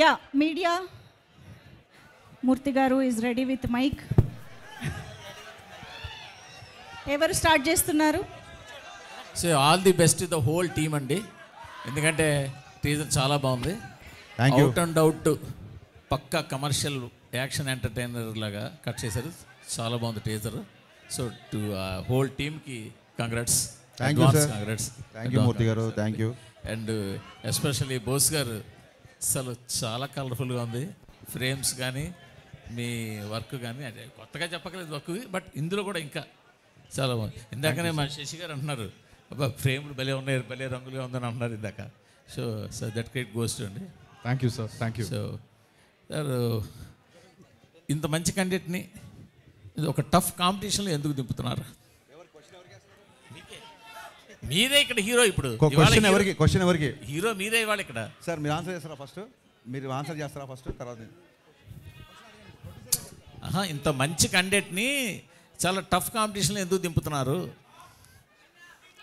Yeah media Murthy గారు is ready with mic. ఎవరు start చేస్తున్నారు? So all the best the whole team అండి, ఎందుకంటే టీజర్ చాలా బాగుంది. అవుట్ అండ్ అవుట్ పక్కా కమర్షియల్ యాక్షన్ ఎంటర్టైనర్ లాగా కట్ చేశారు, చాలా బాగుంది టీజర్. సో టు హోల్ టీమ్కి congrats, congrats. Thank you Murthy గారు, thank you. And especially Bose గారు అసలు చాలా కలర్ఫుల్గా ఉంది, ఫ్రేమ్స్ కానీ మీ వర్క్ కానీ, అదే కొత్తగా చెప్పకలేదు వర్క్, బట్ ఇందులో కూడా ఇంకా చాలా బాగుంది. ఇందాకనే మా శశి గారు అంటున్నారు, అబ్బా ఫ్రేమ్లు భలే ఉన్నాయి, భలే రంగులుగా ఉందని అంటున్నారు ఇందాక. So so that credit goes to అండి. Thank you sir, thank you. So sir ఇంత మంచి కంటెంట్ని ఒక టఫ్ కాంపిటీషన్లో ఎందుకు దింపుతున్నారు? మీరే ఇక్కడ హీరో, ఇప్పుడు క్వశ్చన్ ఎవరికి? హీరో మీరే ఇవాళ ఇక్కడ. సార్ మీరు ఆన్సర్ చేస్తారా ఫస్ట్? మీరు ఆన్సర్ చేస్తారా ఫస్ట్, తర్వాత? ఇంత మంచి కంటెంట్ని చాలా టఫ్ కాంపిటీషన్లో ఎందుకు దింపుతున్నారు?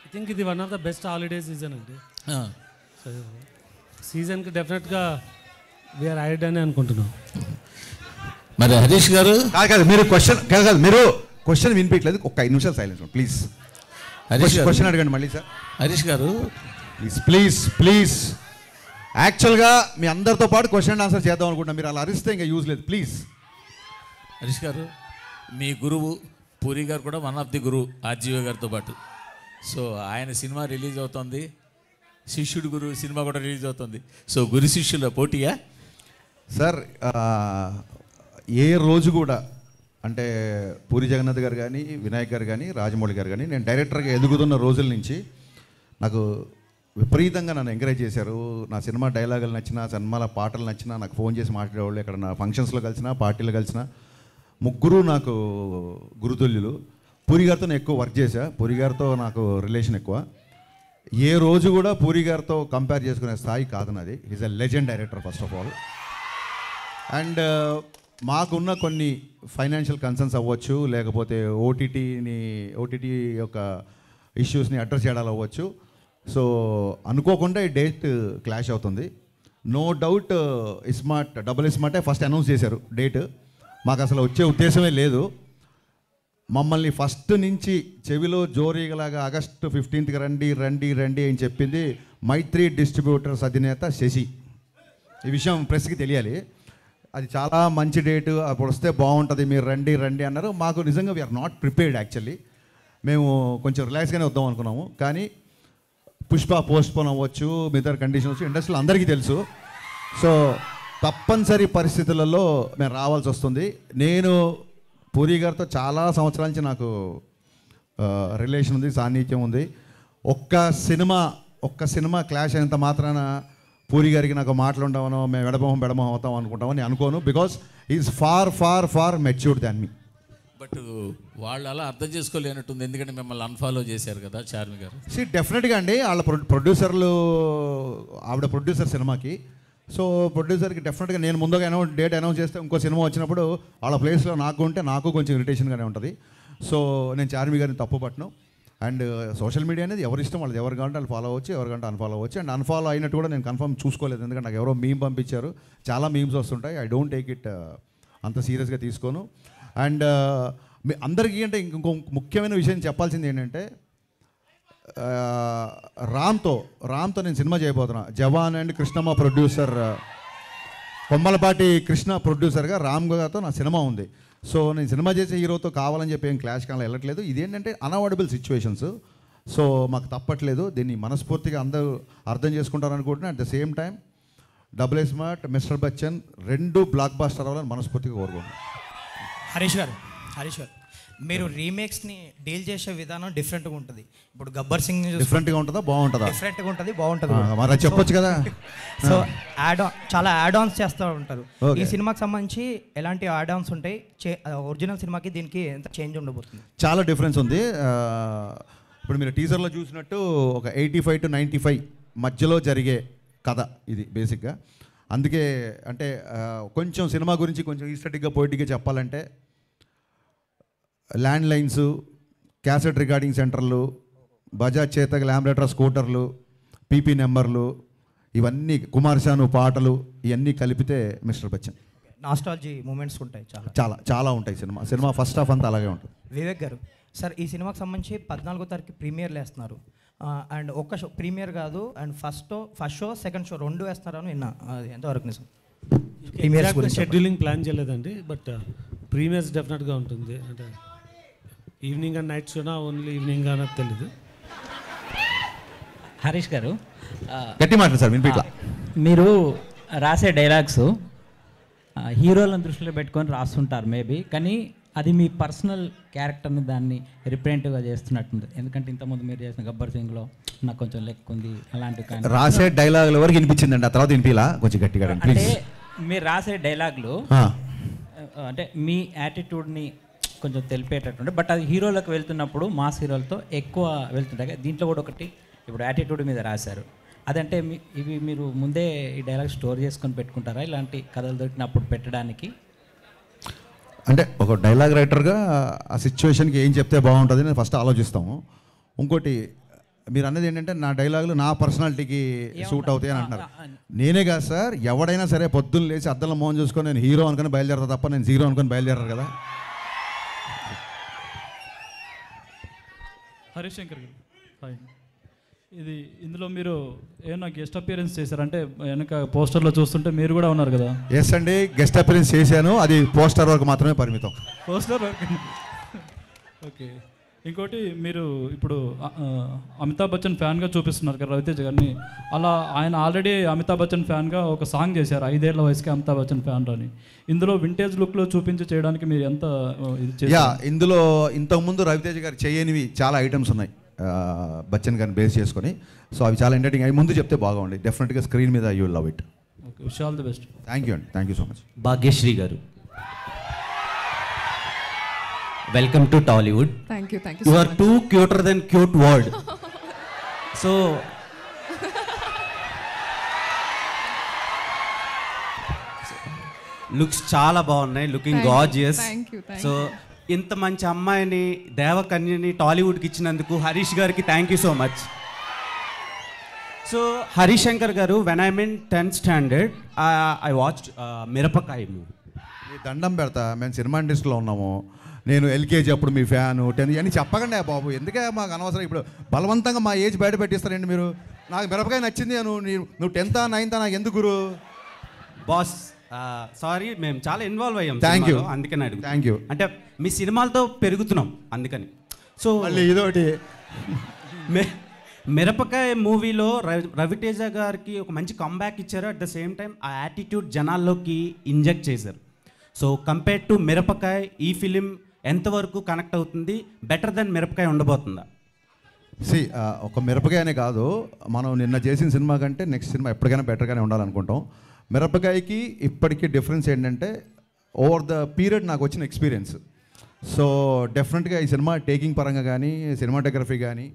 ఐ థింక్ ఇది one of the best holiday season అండి. సీజన్కి డెఫినెట్గా వీఆర్ ఐడ్ అని అనుకుంటున్నాం. మరి హరీష్ గారు కాదు, మీరు క్వశ్చన్ వినిపించలేదు, ఒక 5 నిమిషాలు సైలెన్స్ ప్లీజ్. హరీష్ క్వశ్చన్ అడగండి మళ్ళీ సార్. హరీష్ గారు ప్లీజ్ యాక్చువల్గా మీ అందరితో పాటు క్వశ్చన్ అండ్ ఆన్సర్ చేద్దాం అనుకుంటున్నా, మీరు అలా అరిస్తే ఇంకా యూజ్ లేదు ప్లీజ్. హరీష్ గారు మీ గురువు పూరి గారు కూడా వన్ ఆఫ్ ది గురువు ఆర్జీవి గారితో పాటు. సో ఆయన సినిమా రిలీజ్ అవుతుంది, శిష్యుడు గురువు సినిమా కూడా రిలీజ్ అవుతుంది. సో గురు శిష్యుల పోటీయా సార్? ఏ రోజు కూడా అంటే పూరి జగన్నాథ్ గారు కానీ, వినాయక్ గారు కానీ, రాజమౌళి గారు కానీ, నేను డైరెక్టర్గా ఎదుగుతున్న రోజుల నుంచి నాకు విపరీతంగా నన్ను ఎంకరేజ్ చేశారు. నా సినిమా డైలాగులు నచ్చినా, సినిమాల పాటలు నచ్చినా నాకు ఫోన్ చేసి మాట్లాడేవాళ్ళు. ఎక్కడ నా ఫంక్షన్స్లో కలిసినా, పార్టీలో కలిసినా ముగ్గురు నాకు గురుతుల్యులు. పూరి గారితో నేను ఎక్కువ వర్క్ చేశా, పూరి గారితో నాకు రిలేషన్ ఎక్కువ. ఏ రోజు కూడా పూరి గారితో కంపేర్ చేసుకునే స్థాయి కాదు నాది. Is a legend director first of all. And మాకున్న కొన్ని ఫైనాన్షియల్ కన్సర్న్స్ అవ్వచ్చు, లేకపోతే ఓటీటీ యొక్క ఇష్యూస్ని అడ్రస్ చేయడాలు అవ్వచ్చు. సో అనుకోకుండా ఈ డేట్ క్లాష్ అవుతుంది. నో డౌట్ డబుల్ ఇస్మార్టే ఫస్ట్ అనౌన్స్ చేశారు డేట్. మాకు అసలు వచ్చే ఉద్దేశమే లేదు. మమ్మల్ని ఫస్ట్ నుంచి చెవిలో జోరీగలాగా ఆగస్టు 15th రండి అని చెప్పింది మైత్రి డిస్ట్రిబ్యూటర్స్ అధినేత శశి. ఈ విషయం ప్రెస్కి తెలియాలి. అది చాలా మంచి డేటు, అప్పుడు వస్తే బాగుంటుంది, మీరు రండి అన్నారు. మాకు నిజంగా వీఆర్ నాట్ ప్రిపేర్డ్ యాక్చువల్లీ. మేము కొంచెం రిలాక్స్గానే వద్దాం అనుకున్నాము, కానీ పుష్ప పోస్ట్పోన్ అవ్వచ్చు, మిగతా కండిషన్స్ ఇండస్ట్రీలో అందరికీ తెలుసు. సో తప్పనిసరి పరిస్థితులలో మేము రావాల్సి వస్తుంది. నేను పూరి గారితో చాలా సంవత్సరాల నుంచి నాకు రిలేషన్ ఉంది, సాన్నిధ్యం ఉంది. ఒక్క సినిమా క్లాష్ అయినంత మాత్రాన పూరి గారికి నాకు మాటలు ఉండవనో, మేము బెడమొహం అవుతాం అనుకుంటామని అనుకోను. Because is far matured than me. But వాళ్ళు అలా అర్థం చేసుకోలేనట్టుంది, ఎందుకంటే మిమ్మల్ని అన్ఫాలో చేశారు కదా చార్మి గారు. డెఫినెట్గా అండి, వాళ్ళ ప్రొడ్యూసర్లు, ఆవిడ ప్రొడ్యూసర్ సినిమాకి. సో ప్రొడ్యూసర్కి డెఫినెట్గా నేను ముందుగా డేట్ అనౌన్స్ చేస్తే ఇంకో సినిమా వచ్చినప్పుడు వాళ్ళ ప్లేస్లో నాకు ఉంటే నాకు కొంచెం ఇరిటేషన్గానే ఉంటుంది. సో నేను చార్మి గారిని తప్పు పట్టను. అండ్ సోషల్ మీడియా అనేది ఎవరి ఇష్టం, వాళ్ళది ఎవరు కావాలంటే వాళ్ళు ఫాలో అవ్వచ్చు, ఎవరు కావాలంటే అన్ఫాలో అవ్వచ్చు. అండ్ అన్ఫాలో అయినట్టు కూడా నేను కన్ఫర్మ్ చూసుకోలేదు, ఎందుకంటే నాకు ఎవరో మీమ్ పంపించారు, చాలా మీమ్స్ వస్తుంటాయి. ఐ డోంట్ టేక్ ఇట్ అంత సీరియస్గా తీసుకోను. అండ్ మీ అందరికీ అంటే ఇంకో ముఖ్యమైన విషయం చెప్పాల్సింది ఏంటంటే, రామ్తో నేను సినిమా చేయబోతున్నా. జవాన్ అండ్ కృష్ణమ్మ ప్రొడ్యూసర్, కొమ్మలపాటి కృష్ణ ప్రొడ్యూసర్గా రామ్ గారితో నా సినిమా ఉంది. సో నేను సినిమా చేసే హీరోతో కావాలని చెప్పి ఏం క్లాష్ కావాలి వెళ్ళట్లేదు. ఇదేంటంటే అన్అవాయిడబుల్ సిచ్యువేషన్స్. సో మాకు తప్పట్లేదు, దీన్ని మనస్ఫూర్తిగా అందరూ అర్థం చేసుకుంటారు అనుకుంటున్నా. At the same time double smart, mister Bachchan 2 blockbuster అవ్వాలని మనస్ఫూర్తిగా కోరుకుంటున్నాను. హరీష్ గారు మీరు రీమేక్స్ని డీల్ చేసే విధానం డిఫరెంట్గా ఉంటుంది. ఇప్పుడు గబ్బర్ సింగ్ డిఫరెంట్గా ఉంటుందా, బాగుంటుందా? డిఫరెంట్గా ఉంటుంది, బాగుంటుంది. మరి చెప్పొచ్చు కదా. సో చాలా యాడ్ ఆన్స్ చేస్తూ ఉంటారు. ఈ సినిమాకి సంబంధించి ఎలాంటి యాడ్ ఆన్స్ ఉంటాయి? ఒరిజినల్ సినిమాకి దీనికి ఎంత చేంజ్ ఉండబోతుంది? చాలా డిఫరెన్స్ ఉంది. ఇప్పుడు మీరు టీజర్లో చూసినట్టు ఒక 85 to 95 మధ్యలో జరిగే కథ ఇది బేసిక్గా. అందుకే అంటే కొంచెం సినిమా గురించి కొంచెం ఈస్టెటిక్గా పోయిటిక్గా చెప్పాలంటే, ల్యాండ్ లైన్స్, క్యాసెట్ రికార్డింగ్ సెంటర్లు, బజాజ్ చేతక్ ల్యాంబ్రేటర్ స్కూటర్లు, పీపీ నెంబర్లు, ఇవన్నీ కుమార్ శాను పాటలు ఇవన్నీ కలిపితే మిస్టర్ బచ్చన్. నాస్టాలజీ మూమెంట్స్ ఉంటాయి చాలా చాలా చాలా ఉంటాయి. సినిమా ఫస్ట్ హాఫ్ అంతా అలాగే ఉంటుంది. వివేక్ గారు సార్, ఈ సినిమాకి సంబంధించి 14వ తారీఖు ప్రీమియర్లు వేస్తున్నారు. అండ్ ఒక్క షో ప్రీమియర్ కాదు, and first show second show 2 వేస్తున్నారని విన్నా. అది ఎంతవరకు నిజం? ప్రీమియర్స్ షెడ్యూలింగ్ ప్లాన్ చేయలేదండి, బట్ ప్రీమియర్స్ డెఫినెట్గా ఉంటుంది. అంటే ఈవినింగ్ అండ్ నైట్ షోనా ఓన్లీ ఈవినింగ్ అనేది తెలీదు. హరీష్ గారు, గట్టి మాట్లాడు సార్, వినిపిట్లా. మీరు రాసే డైలాగ్స్ హీరోలను దృష్టిలో పెట్టుకొని రాస్తుంటారు మేబీ, కానీ అది మీ పర్సనల్ క్యారెక్టర్ని దాన్ని రిప్రజెంటివ్గా చేస్తున్నట్టుంది. ఎందుకంటే ఇంతకుముందు మీరు చేసిన గబ్బర్ సింగ్లో నాకు కొంచెం లెక్క ఉంది అలాంటివి, కానీ రాసే డైలాగుల వరకు వినిపించిందండి, ఆ తర్వాత వినిపిలా కొంచెం గట్టిగా. అంటే మీరు రాసే డైలాగులు అంటే మీ యాటిట్యూడ్ని కొంచెం తెలిపేటట్టుండే, బట్ అది హీరోలకు వెళ్తున్నప్పుడు మాస్ హీరోలతో ఎక్కువ వెళ్తుంటాయి. దీంట్లో కూడా ఒకటి ఇప్పుడు యాటిట్యూడ్ మీద రాశారు. అదంటే ఇవి మీరు ముందే ఈ డైలాగ్ స్టోర్ చేసుకొని పెట్టుకుంటారా ఇలాంటి కథలు దొరికినప్పుడు పెట్టడానికి? అంటే ఒక డైలాగ్ రైటర్గా ఆ సిచ్యువేషన్కి ఏం చెప్తే బాగుంటుంది నేను ఫస్ట్ ఆలోచిస్తాము. ఇంకోటి మీరు అన్నది ఏంటంటే నా డైలాగులు నా పర్సనాలిటీకి సూట్ అవుతాయి అని అంటున్నారు. నేనే కాదు సార్, ఎవడైనా సరే పొద్దున్న లేచి అద్దంలో మోహన్ చూసుకొని నేను హీరో అనుకుని బయలుదేరతా తప్ప నేను జీరో అనుకుని బయలుదేరారు కదా. హరీష్ శంకర్ గారు, హాయ్. ఇందులో మీరు ఏమన్నా గెస్ట్ అపియరెన్స్ చేశారంటే వెనక పోస్టర్లో చూస్తుంటే మీరు కూడా ఉన్నారు కదా? ఎస్ అండి, గెస్ట్ అపియరెన్స్ చేశాను, అది పోస్టర్ వరకు మాత్రమే పరిమితం. పోస్టర్ వరకు. ఓకే. ఇంకోటి, మీరు ఇప్పుడు అమితాబ్ బచ్చన్ ఫ్యాన్గా చూపిస్తున్నారు కదా రవితేజ గారిని. అలా ఆయన ఆల్రెడీ అమితాబ్ బచ్చన్ ఫ్యాన్గా ఒక సాంగ్ చేశారు, 5 ఏళ్ల వయసుకి అమితాబ్ బచ్చన్ ఫ్యాన్ అని. ఇందులో వింటేజ్ లుక్లో చూపించి చేయడానికి మీరు ఎంత ఇందులో ఇంతకుముందు రవితేజ గారు చేయనివి చాలా ఐటమ్స్ ఉన్నాయి బచ్చన్ గారిని బేస్ చేసుకొని. సో అవి చాలా ఎంటర్టైనింగ్, అవి ముందు చెప్తే బాగుంది. డెఫినెట్గా స్క్రీన్ మీద you will love it. Okay, wish all the best. Thank you అండి, thank you so much. Bhagyashree గారు, welcome to Tollywood. Thank you. You are too cuter than cute word. So looks చాలా బాగున్నాయి, లుకింగ్ గార్జియస్. సో ఇంత మంచి అమ్మాయిని, దేవకన్యని టాలీవుడ్కి ఇచ్చినందుకు హరీష్ గారికి thank you so much. So Harish Shankar గారు, when I mean 10th standard I watched Mirapakaya movie. దండం పెడతా, మేము సినిమా ఇండస్ట్రీలో ఉన్నాము, నేను ఎల్కేజీ అప్పుడు మీ ఫ్యాను 10 అని చెప్పకండి బాబు, ఎందుకే మాకు అనవసరం. ఇప్పుడు బలవంతంగా మా ఏజ్ బయట పెట్టిస్తారండి మీరు. నాకు మిరపకాయ నచ్చింది, నువ్వు 10th 9th నాకు ఎందుకు గురు? బాస్ సారీ, మేము చాలా ఇన్వాల్వ్ అయ్యాం. థ్యాంక్ యూ, అందుకని అడుగు. Thank you. అంటే మీ సినిమాలతో పెరుగుతున్నాం అందుకని. సో మళ్ళీ ఇదోటి, మిరపకాయ మూవీలో రవితేజ గారికి ఒక మంచి కంబ్యాక్ ఇచ్చారు. అట్ ద సేమ్ టైం ఆ యాటిట్యూడ్ జనాల్లోకి ఇంజెక్ట్ చేశారు. సో కంపేర్ టు మిరపకాయ, ఈ ఫిలిం ఎంతవరకు కనెక్ట్ అవుతుంది? బెటర్ దెన్ మిరపకాయ ఉండబోతుందా? ఒక మిరపకాయనే కాదు, మనం నిన్న చేసిన సినిమా కంటే నెక్స్ట్ సినిమా ఎప్పటికైనా బెటర్గానే ఉండాలనుకుంటాం. మిరపకాయకి ఇప్పటికీ డిఫరెన్స్ ఏంటంటే ఓవర్ ద పీరియడ్ నాకు వచ్చిన ఎక్స్పీరియన్స్. సో డెఫినెట్గా ఈ సినిమా టేకింగ్ పరంగా కానీ, సినిమాటోగ్రఫీ కానీ,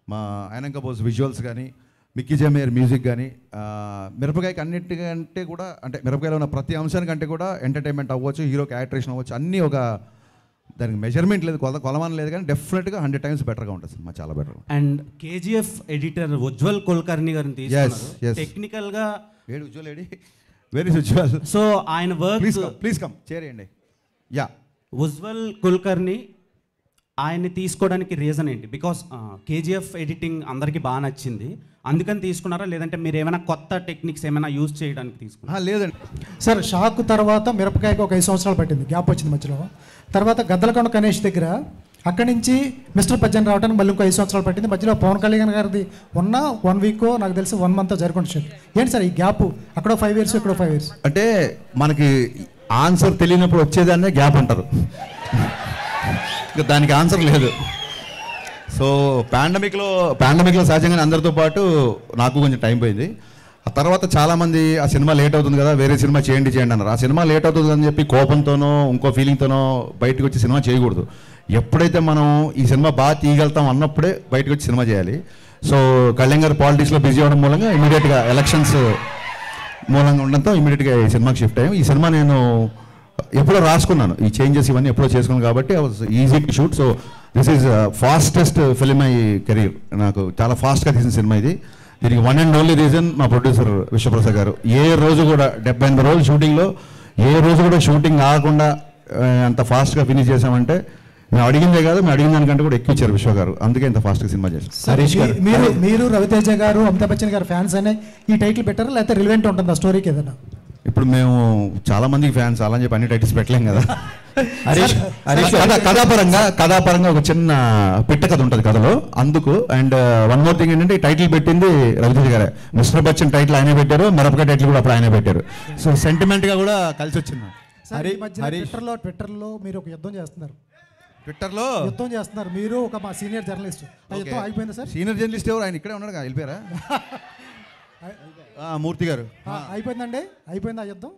మా ఐనంక బోస్ విజువల్స్ కానీ, మిక్కీ జమేర్ మ్యూజిక్ కానీ, మిరపకాయకి అన్నిటికంటే కూడా, అంటే మిరపకాయలో ఉన్న ప్రతి అంశానికంటే కూడా ఎంటర్టైన్మెంట్ అవ్వచ్చు, హీరో క్యారెక్టరేషన్ అవ్వచ్చు, అన్నీ ఒక దానికి మెజర్మెంట్ లేదు, కొలమానం లేదు, కానీ డెఫినెట్గా 100 times బెటర్గా ఉంటుంది సినిమా, చాలా better. And KGF editor Ujjwal Kulkarni గారిని తీసుకున్నారు. టెక్నికల్గా Ujjwal AD, very Ujjwal. So ఆయన వర్క్, ప్లీజ్ కమ్ చేయండి. యా, ఉజ్వల్ కుల్కర్ని ఆయన్ని తీసుకోవడానికి రీజన్ ఏంటి? బికాస్ కేజీఎఫ్ ఎడిటింగ్ అందరికీ బాగా నచ్చింది, అందుకని తీసుకున్నారా? లేదంటే మీరు ఏమైనా కొత్త టెక్నిక్స్ ఏమైనా యూజ్ చేయడానికి తీసుకున్నారా? లేదండి సార్, షాక్ తర్వాత మిరపకాయకి ఒక 5 సంవత్సరాలు పట్టింది, గ్యాప్ వచ్చింది మధ్యలో. తర్వాత గద్దలకొండ గణేష్ దగ్గర, అక్కడి నుంచి మిస్టర్ బచ్చన్ రావడానికి మళ్ళీ ఇంకో 5 సంవత్సరాలు పట్టింది. మధ్యలో పవన్ కళ్యాణ్ గారిది ఉన్న 1 week నాకు తెలిసి 1 month జరుగుతుంది. ఏంటి సార్ ఈ గ్యాప్? అక్కడ 5 years, ఇక్కడ 5 years. అంటే మనకి ఆన్సర్ తెలియనప్పుడు వచ్చేదాన్నే గ్యాప్ అంటారు, దానికి ఆన్సర్ లేదు. సో పాండమిక్లో సహజంగానే అందరితో పాటు నాకు కొంచెం టైం పోయింది. ఆ తర్వాత చాలామంది ఆ సినిమా లేట్ అవుతుంది కదా, వేరే సినిమా చేయండి అన్నారు. ఆ సినిమా లేట్ అవుతుంది అని చెప్పి కోపంతోనో ఇంకో ఫీలింగ్తోనో బయటకు వచ్చి సినిమా చేయకూడదు. ఎప్పుడైతే మనం ఈ సినిమా బాగా తీయగలుగుతాం అన్నప్పుడే బయటకు వచ్చి సినిమా చేయాలి. సో కళ్యాణ్ గారు పాలిటిక్స్లో బిజీ అవ్వడం మూలంగా ఇమీడియట్గా ఎలక్షన్స్ మూలంగా ఉండడంతో ఇమీడియట్గా ఈ సినిమాకి షిఫ్ట్ అయ్యాం. ఈ సినిమా నేను ఎప్పుడో రాసుకున్నాను, ఈ చేంజెస్ ఇవన్నీ ఎప్పుడో చేసుకున్నాను కాబట్టి I was easy to shoot. So this is fastest film my career. నాకు చాలా ఫాస్ట్గా తీసిన సినిమా ఇది. దీనికి వన్ అండ్ ఓన్లీ రీజన్ మా ప్రొడ్యూసర్ విశ్వప్రసాద్ గారు. ఏ రోజు కూడా 70-80 రోజులు షూటింగ్లో ఏ రోజు కూడా షూటింగ్ ఆగకుండా అంత ఫాస్ట్గా ఫినిష్ చేసామంటే మేము అడిగిందే కాదు, మేము అడిగిన దానికంటే కూడా ఎక్కువ ఇచ్చారు విశ్వ గారు. అందుకే ఇంత ఫాస్ట్గా సినిమా చేశారు. హరీష్ గారు, మీరు రవితేజ గారు, అమితాబ్ బచ్చన్ గారు ఫ్యాన్స్ అనే ఈ టైటిల్ పెట్టారా, లేకపోతే రిలవెంట్ ఉంటుంది ఆ స్టోరీకి ఏదైనా? ఇప్పుడు మేము చాలా మందికి ఫ్యాన్స్ అలా అని చెప్పి అన్ని టైటిల్స్ పెట్టలేం కదా. కథాపరంగా ఒక చిన్న పిట్ట కథ ఉంటుంది కథలో, అందుకు. అండ్ వన్ మోర్ థింగ్ ఏంటంటే ఈ టైటిల్ పెట్టింది రవితేజ గారే. మిస్టర్ బచ్చన్ టైటిల్ ఆయనే పెట్టారు, మిరపకాయ టైటిల్ కూడా అప్పుడు ఆయనే పెట్టారు. సో సెంటిమెంట్గా కూడా కలిసి వచ్చింది. ట్విట్టర్లో మీరు ఒక యుద్ధం చేస్తున్నారు, యుద్ధం చేస్తున్నారు మీరు, ఒక మా సీనియర్ జర్నలిస్ట్. ఆ యుద్ధం అయిపోయిందా సార్? సీనియర్ జర్నలిస్ట్ ఎవరు? ఆయన ఇక్కడే ఉన్నాడు, వెళ్ళిపోయారా? మూర్తి గారు. అయిపోయిందండి, అయిపోయింది ఆ యుద్ధం.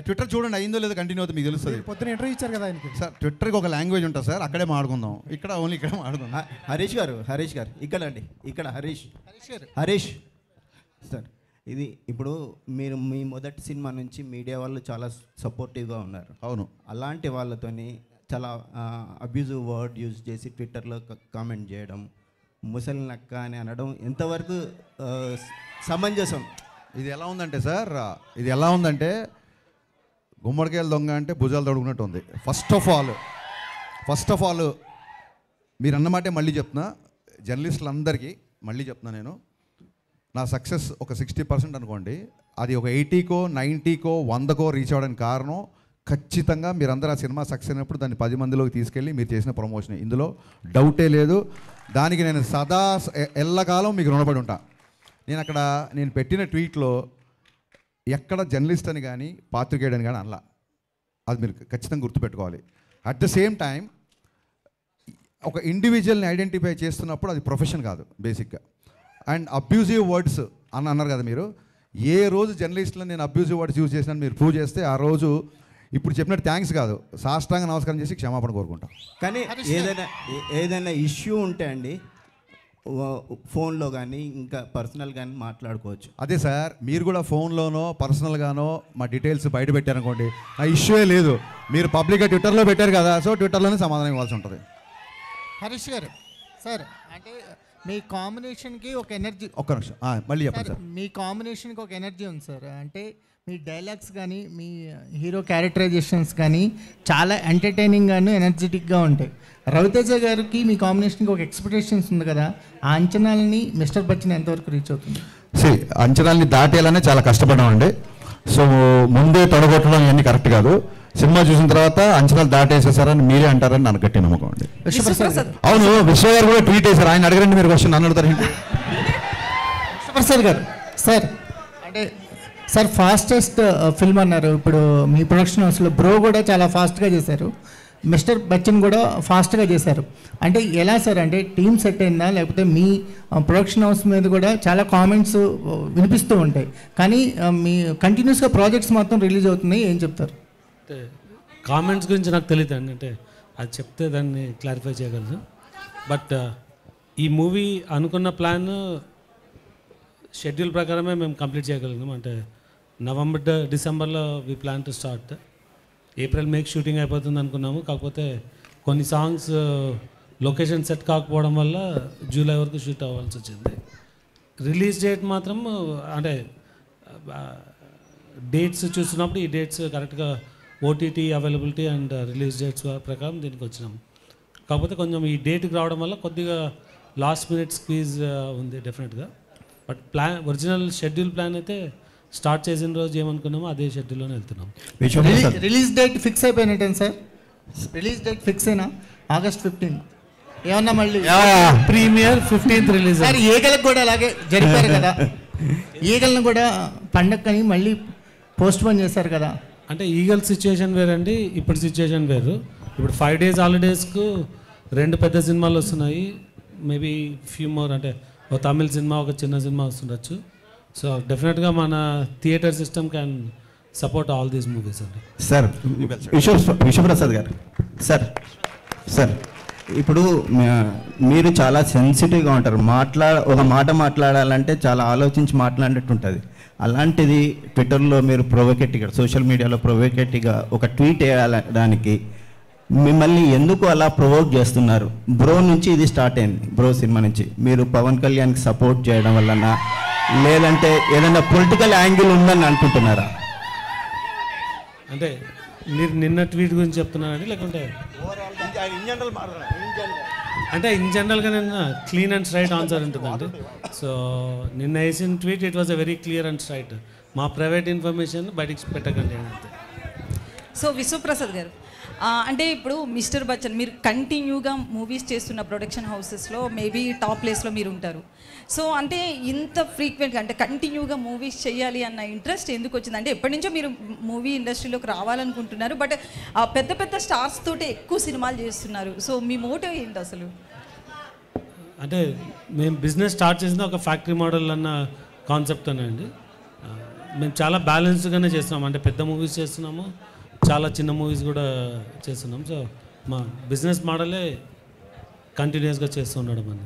ట్విట్టర్ చూడండి, అయిందో లేదో కంటిన్యూ అవుతుంది, మీకు తెలుస్తుంది. పొద్దున ఇంటర్వ్యూ ఇచ్చారు కదా ఆయనకి. సార్ ట్విట్టర్కి ఒక లాంగ్వేజ్ ఉంటుంది సార్, అక్కడే మాట్లాడుకుందాం. ఇక్కడ ఓన్లీ ఇక్కడ మాట్లాడుకుందాం. హరీష్ గారు ఇక్కడ అండి, ఇక్కడ హరీష్ సార్, ఇది ఇప్పుడు మీరు మీ మొదటి సినిమా నుంచి మీడియా వాళ్ళు చాలా సపోర్టివ్గా ఉన్నారు. అవును. అలాంటి వాళ్ళతోని చాలా అబ్యూజివ్ వర్డ్ యూజ్ చేసి ట్విట్టర్లో కామెంట్ చేయడం, ముసలి నక్క అని అనడం ఎంతవరకు సమంజసం? ఇది ఎలా ఉందంటే సార్, ఇది ఎలా ఉందంటే గుమ్మడికాయలు దొంగ అంటే భుజాలు తడుగునట్టు ఉంది. ఫస్ట్ ఆఫ్ ఆల్ మీరు అన్నమాటే మళ్ళీ చెప్తున్నా, జర్నలిస్టులందరికీ మళ్ళీ చెప్తున్నా, నేను నా సక్సెస్ ఒక 60% అనుకోండి, అది ఒక 80కో 90కో 100కో రీచ్ అవ్వడానికి కారణం ఖచ్చితంగా మీరందరూ ఆ సినిమా సక్సెస్ అయినప్పుడు దాన్ని 10 మందిలోకి తీసుకెళ్ళి మీరు చేసిన ప్రమోషన్, ఇందులో డౌటే లేదు. దానికి నేను సదా ఎల్లకాలం మీకు రుణపడి ఉంటా. నేను పెట్టిన ట్వీట్లో ఎక్కడ జర్నలిస్ట్ అని కానీ పాత్రికేయుడు అని కానీ అనలా, అది మీరు ఖచ్చితంగా గుర్తుపెట్టుకోవాలి. అట్ ద సేమ్ టైం ఒక ఇండివిజువల్ని ఐడెంటిఫై చేస్తున్నప్పుడు అది ప్రొఫెషన్ కాదు బేసిక్గా. అండ్ అబ్యూజివ్ వర్డ్స్ అని అన్నారు కదా మీరు, ఏ రోజు జర్నలిస్ట్లో నేను అబ్యూజివ్ వర్డ్స్ యూజ్ చేసినా మీరు ప్రూవ్ చేస్తే ఆ రోజు ఇప్పుడు చెప్పినట్టు థ్యాంక్స్ కాదు, సాష్టాంగ నమస్కారం చేసి క్షమాపణ కోరుకుంటాం. కానీ ఏదైనా ఇష్యూ ఉంటే అండి ఫోన్లో కానీ ఇంకా పర్సనల్ కానీ మాట్లాడుకోవచ్చు. అదే సార్, మీరు కూడా ఫోన్లోనో పర్సనల్గానో మా డీటెయిల్స్ బయట పెట్టారనుకోండి, ఆ ఇష్యూయే లేదు. మీరు పబ్లిక్గా ట్విట్టర్లో పెట్టారు కదా, సో ట్విట్టర్లోనే సమాధానం ఇవ్వాల్సి ఉంటుంది. హరీష్ గారు సార్, అంటే మీ కాంబినేషన్కి ఒక ఎనర్జీ, ఒక్క నిమిషం మళ్ళీ చెప్పండి సార్. మీ కాంబినేషన్కి ఒక ఎనర్జీ ఉంది సార్. అంటే మీ డైలాగ్స్ కానీ మీ హీరో క్యారెక్టరైజేషన్స్ కానీ చాలా ఎంటర్టైనింగ్గాను ఎనర్జెటిక్గా ఉంటాయి. రవితేజ గారికి మీ కాంబినేషన్కి ఒక ఎక్స్పెక్టేషన్స్ ఉంది కదా, ఆ అంచనాలని మిస్టర్ బచ్చన్ ఎంతవరకు రీచ్ అవుతుంది? అంచనాలని దాటేయాలనే చాలా కష్టపడ్డామండి. సో ముందే తొడగొట్టడం ఇవన్నీ కరెక్ట్ కాదు. సినిమా చూసిన తర్వాత అంచనాలు దాటేసేసారని మీరే అంటారని నాకు గట్టి నమ్మకం అండి. అవును, విశ్వ గారు కూడా ట్వీట్ చేశారు. ఆయన అడగండి, మీరు క్వశ్చన్ నన్ను అడుగుతారు. విశ్వప్రసాద్ గారు సార్, అంటే సార్ ఫాస్టెస్ట్ ఫిల్మ్ అన్నారు. ఇప్పుడు మీ ప్రొడక్షన్ హౌస్లో బ్రో కూడా చాలా ఫాస్ట్గా చేశారు, మిస్టర్ బచ్చన్ కూడా ఫాస్ట్గా చేశారు. అంటే ఎలా సార్, అంటే టీమ్ సెట్ అయిందా, లేకపోతే మీ ప్రొడక్షన్ హౌస్ మీద కూడా చాలా కామెంట్స్ వినిపిస్తూ ఉంటాయి, కానీ మీ కంటిన్యూస్గా ప్రాజెక్ట్స్ మాత్రం రిలీజ్ అవుతున్నాయి, ఏం చెప్తారు? అంటే కామెంట్స్ గురించి నాకు తెలియదు అండి, అంటే అది చెప్తే దాన్ని క్లారిఫై చేయగలను. బట్ ఈ మూవీ అనుకున్న ప్లాన్ షెడ్యూల్ ప్రకారమే మేము కంప్లీట్ చేయగలిగినాం. అంటే నవంబర్ డిసెంబర్లో we plan to start, April మేకి షూటింగ్ అయిపోతుంది అనుకున్నాము. కాకపోతే కొన్ని సాంగ్స్ లొకేషన్ సెట్ కాకపోవడం వల్ల జూలై వరకు షూట్ అవ్వాల్సి వచ్చింది. రిలీజ్ డేట్ మాత్రం అంటే డేట్స్ చూస్తున్నప్పుడు ఈ డేట్స్ కరెక్ట్గా OTT availability and release dates ప్రకారం దీనికి వచ్చినాం. కాకపోతే కొంచెం ఈ డేట్కి రావడం వల్ల కొద్దిగా లాస్ట్ మినిట్ స్క్వీజ్ ఉంది డెఫినెట్గా. బట్ ఒరిజినల్ షెడ్యూల్ ప్లాన్ అయితే స్టార్ట్ చేసిన రోజు ఏమనుకున్నామో అదే షెడ్యూల్లోనే వెళ్తున్నాం. రిలీజ్ డేట్ ఫిక్స్ అయిపోయినట్టే సార్? రిలీజ్ డేట్ ఫిక్స్ అయినా August 15 ఏమన్నా మళ్ళీ ప్రీమియర్ 15th రిలీజ్. సార్ ఈగలకు కూడా అలాగే జరిపారు కదా, ఈగలను కూడా పండక్కని మళ్ళీ పోస్ట్ పోన్ చేశారు కదా. అంటే ఈగల్ సిచ్యుయేషన్ వేరండి, ఇప్పుడు సిచ్యుయేషన్ వేరు. ఇప్పుడు 5 days హాలిడేస్కు 2 పెద్ద సినిమాలు వస్తున్నాయి, మేబీ ఫ్యూ మోర్, అంటే ఒక తమిళ సినిమా ఒక చిన్న సినిమా వస్తుండొచ్చు. సో డెఫినెట్గా మన theatre system can support all these movies అండి. సార్ విశ్వప్రసాద్ గారు, సార్ ఇప్పుడు మీరు చాలా సెన్సిటివ్గా ఉంటారు, ఒక మాట మాట్లాడాలంటే చాలా ఆలోచించి మాట్లాడినట్టు ఉంటుంది. అలాంటిది ట్విట్టర్లో మీరు ప్రొవోకేటివ్గా, సోషల్ మీడియాలో ప్రొవోకేటివ్గా ఒక ట్వీట్ వేయడానికి మిమ్మల్ని ఎందుకు అలా ప్రొవోక్ చేస్తున్నారు? బ్రో నుంచి ఇది స్టార్ట్ అయింది, బ్రో సినిమా నుంచి మీరు పవన్ కళ్యాణ్కి సపోర్ట్ చేయడం వలన లేదంటే ఏదైనా పొలిటికల్ యాంగిల్ ఉందని అనుకుంటున్నారా? అంటే మీరు నిన్న ట్వీట్ గురించి చెప్తున్నారండి, లేకుంటే అంటే ఇన్ జనరల్గా నిన్న క్లీన్ అండ్ స్ట్రైట్ ఆన్సర్ ఉంటుందండి. సో నిన్న వేసిన tweet it was a very clear and straight. మా ప్రైవేట్ ఇన్ఫర్మేషన్ బయటికి పెట్టకండి అంతే. సో విశ్వప్రసాద్ గారు, అంటే ఇప్పుడు మిస్టర్ బచ్చన్ మీరు కంటిన్యూగా మూవీస్ చేస్తున్న ప్రొడక్షన్ హౌసెస్లో మేబీ టాప్ ప్లేస్లో మీరు ఉంటారు. సో అంటే ఇంత ఫ్రీక్వెంట్గా అంటే కంటిన్యూగా మూవీస్ చేయాలి అన్న ఇంట్రెస్ట్ ఎందుకు వచ్చింది? అంటే ఎప్పటి నుంచో మీరు మూవీ ఇండస్ట్రీలోకి రావాలనుకుంటున్నారు, బట్ పెద్ద పెద్ద స్టార్స్ తోటి ఎక్కువ సినిమాలు చేస్తున్నారు. సో మీ మోటివ్ ఏంటి అసలు? అంటే మేము బిజినెస్ స్టార్ట్ చేసింది ఒక ఫ్యాక్టరీ మోడల్ అన్న కాన్సెప్ట్ అండి. మేము చాలా బ్యాలెన్స్డ్గానే చేస్తున్నాము. అంటే పెద్ద మూవీస్ చేస్తున్నాము, చాలా చిన్న మూవీస్ కూడా చేస్తున్నాం. సో మా బిజినెస్ మోడలే కంటిన్యూస్గా చేస్తూ ఉండడం అని.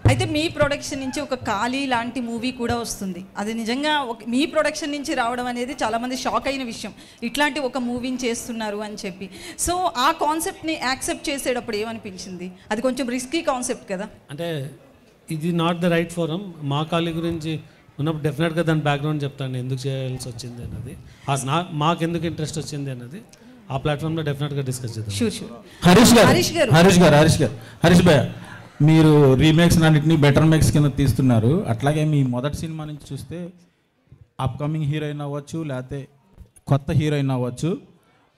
అయితే మీ ప్రొడక్షన్ నుంచి ఒక ఖాళీ లాంటి మూవీ కూడా వస్తుంది. అది నిజంగా మీ ప్రొడక్షన్ నుంచి రావడం అనేది చాలామంది షాక్ అయిన విషయం, ఇట్లాంటి ఒక మూవీని చేస్తున్నారు అని చెప్పి. సో ఆ కాన్సెప్ట్ని యాక్సెప్ట్ చేసేటప్పుడు ఏమనిపించింది? అది కొంచెం రిస్కీ కాన్సెప్ట్ కదా. అంటే ఇది నాట్ ద రైట్ ఫోరం. మా ఖాళీ గురించి ఉన్నప్పుడు డెఫినెట్గా దాని బ్యాక్గ్రౌండ్ చెప్తాను, ఎందుకు చేయాల్సి వచ్చింది అన్నది, మాకు ఎందుకు ఇంట్రెస్ట్ వచ్చింది అన్నది ఆ ప్లాట్ఫామ్లో డెఫినెట్గా డిస్కస్ చేద్దాం. హరీష్ భయ్య, మీరు రీమేక్స్ అన్నింటినీ బెటర్ మేక్స్ కింద తీస్తున్నారు. అట్లాగే మీ మొదటి సినిమా నుంచి చూస్తే అప్కమింగ్ హీరోయిన్ అవ్వచ్చు, లేకపోతే కొత్త హీరోయిన్ అవ్వచ్చు,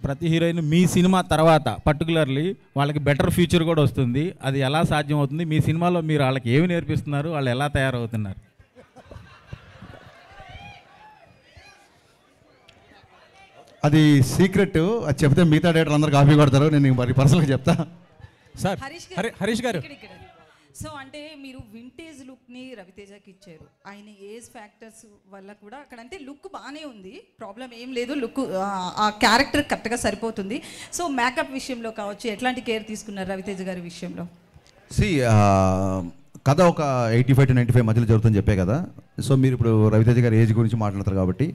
ప్రతి హీరోయిన్ మీ సినిమా తర్వాత పర్టికులర్లీ వాళ్ళకి బెటర్ ఫ్యూచర్ కూడా వస్తుంది. అది ఎలా సాధ్యం అవుతుంది? మీ సినిమాలో మీరు వాళ్ళకి ఏమి నేర్పిస్తున్నారు? వాళ్ళు ఎలా తయారవుతున్నారు? అది సీక్రెట్. అది చెప్తే మిగతా డేటర్ అందరు కాపీ కొడతారు. నేను మరి పర్సనల్గా చెప్తా. సార్ హరీష్ గారు, సో అంటే మీరు వింటేజ్ లుక్ని రవితేజకి ఇచ్చారు. ఆయన ఏజ్ ఫ్యాక్టర్స్ వల్ల కూడా అక్కడ అంటే లుక్ బాగానే ఉంది, ప్రాబ్లం ఏం లేదు, లుక్ ఆ క్యారెక్టర్ కరెక్ట్గా సరిపోతుంది. సో మేకప్ విషయంలో కావచ్చు ఎట్లాంటి కేర్ తీసుకున్నారు రవితేజ గారి విషయంలో? కథ ఒక 85 to 95 మధ్యలో జరుగుతుందని చెప్పే కదా. సో మీరు ఇప్పుడు రవితేజ గారి ఏజ్ గురించి మాట్లాడతారు కాబట్టి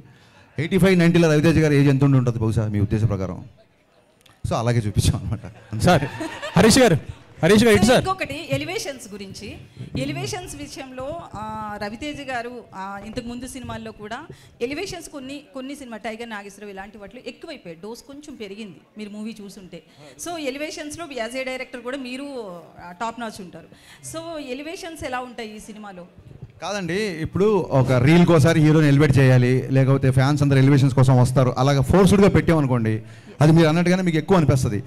85-90లో రవితేజ గారి ఏజ్ ఎంత ఉండి ఉంటుంది బహుశా మీ ఉద్దేశ ప్రకారం? సో అలాగే చూపించాం అనమాట. సార్ హరీష్ గారు ఇంకొకటి ఎలివేషన్స్ గురించి. ఎలివేషన్స్ విషయంలో రవితేజ గారు ఇంతకు ముందు సినిమాల్లో కూడా ఎలివేషన్స్ కొన్ని సినిమా టైగర్ నాగేశ్వరరావు ఇలాంటి వాటిలో ఎక్కువైపోయాయి, డోస్ కొంచెం పెరిగింది మీరు మూవీ చూసుంటే. సో ఎలివేషన్స్లో యాజ్ ఏ డైరెక్టర్ కూడా మీరు టాప్ నాచ్ ఉంటారు. సో ఎలివేషన్స్ ఎలా ఉంటాయి ఈ సినిమాలో? కాదండి, ఇప్పుడు ఒక రీల్ కోసారి హీరోని ఎలివేట్ చేయాలి, లేకపోతే ఫ్యాన్స్ అందరు ఎలివేషన్స్ కోసం వస్తారు, అలాగ ఫోర్స్డ్గా పెట్టామనుకోండి అది మీరు అన్నట్టుగానే మీకు ఎక్కువ అనిపిస్తుంది.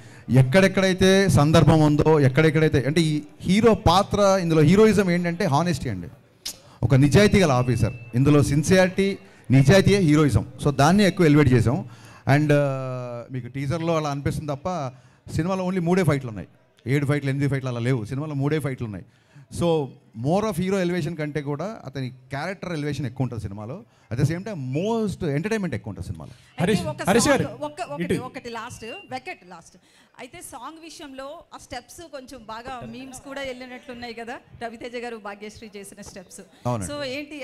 ఎక్కడెక్కడైతే సందర్భం ఉందో, ఎక్కడెక్కడైతే అంటే ఈ హీరో పాత్ర, ఇందులో హీరోయిజం ఏంటంటే హానెస్టీ అండి. ఒక నిజాయితీ గల ఆఫీసర్, ఇందులో సిన్సియారిటీ నిజాయితీయే హీరోయిజం. సో దాన్ని ఎక్కువ ఎలివేట్ చేసాం. అండ్ మీకు టీజర్లో అలా అనిపిస్తుంది తప్ప సినిమాలో ఓన్లీ 3 ఫైట్లు ఉన్నాయి. 7 ఫైట్లు 8 ఫైట్లు అలా లేవు, సినిమాలో 3 ఫైట్లు ఉన్నాయి. So more of hero elevation కంటే కూడా అతని క్యారెక్టర్ ఎలివేషన్ ఎక్కువ ఉంటుంది సినిమాలో. At the same time most entertainment ఎక్కువ ఉంటుంది సినిమాలో. ఒకటి లాస్ట్ అయితే సాంగ్ విషయంలో ఆ స్టెప్స్ కొంచెం బాగా మీమ్స్ కూడా వెళ్ళినట్లున్నాయి కదా, రవితేజ గారు భాగ్యశ్రీ చేసిన స్టెప్స్. సో ఏంటి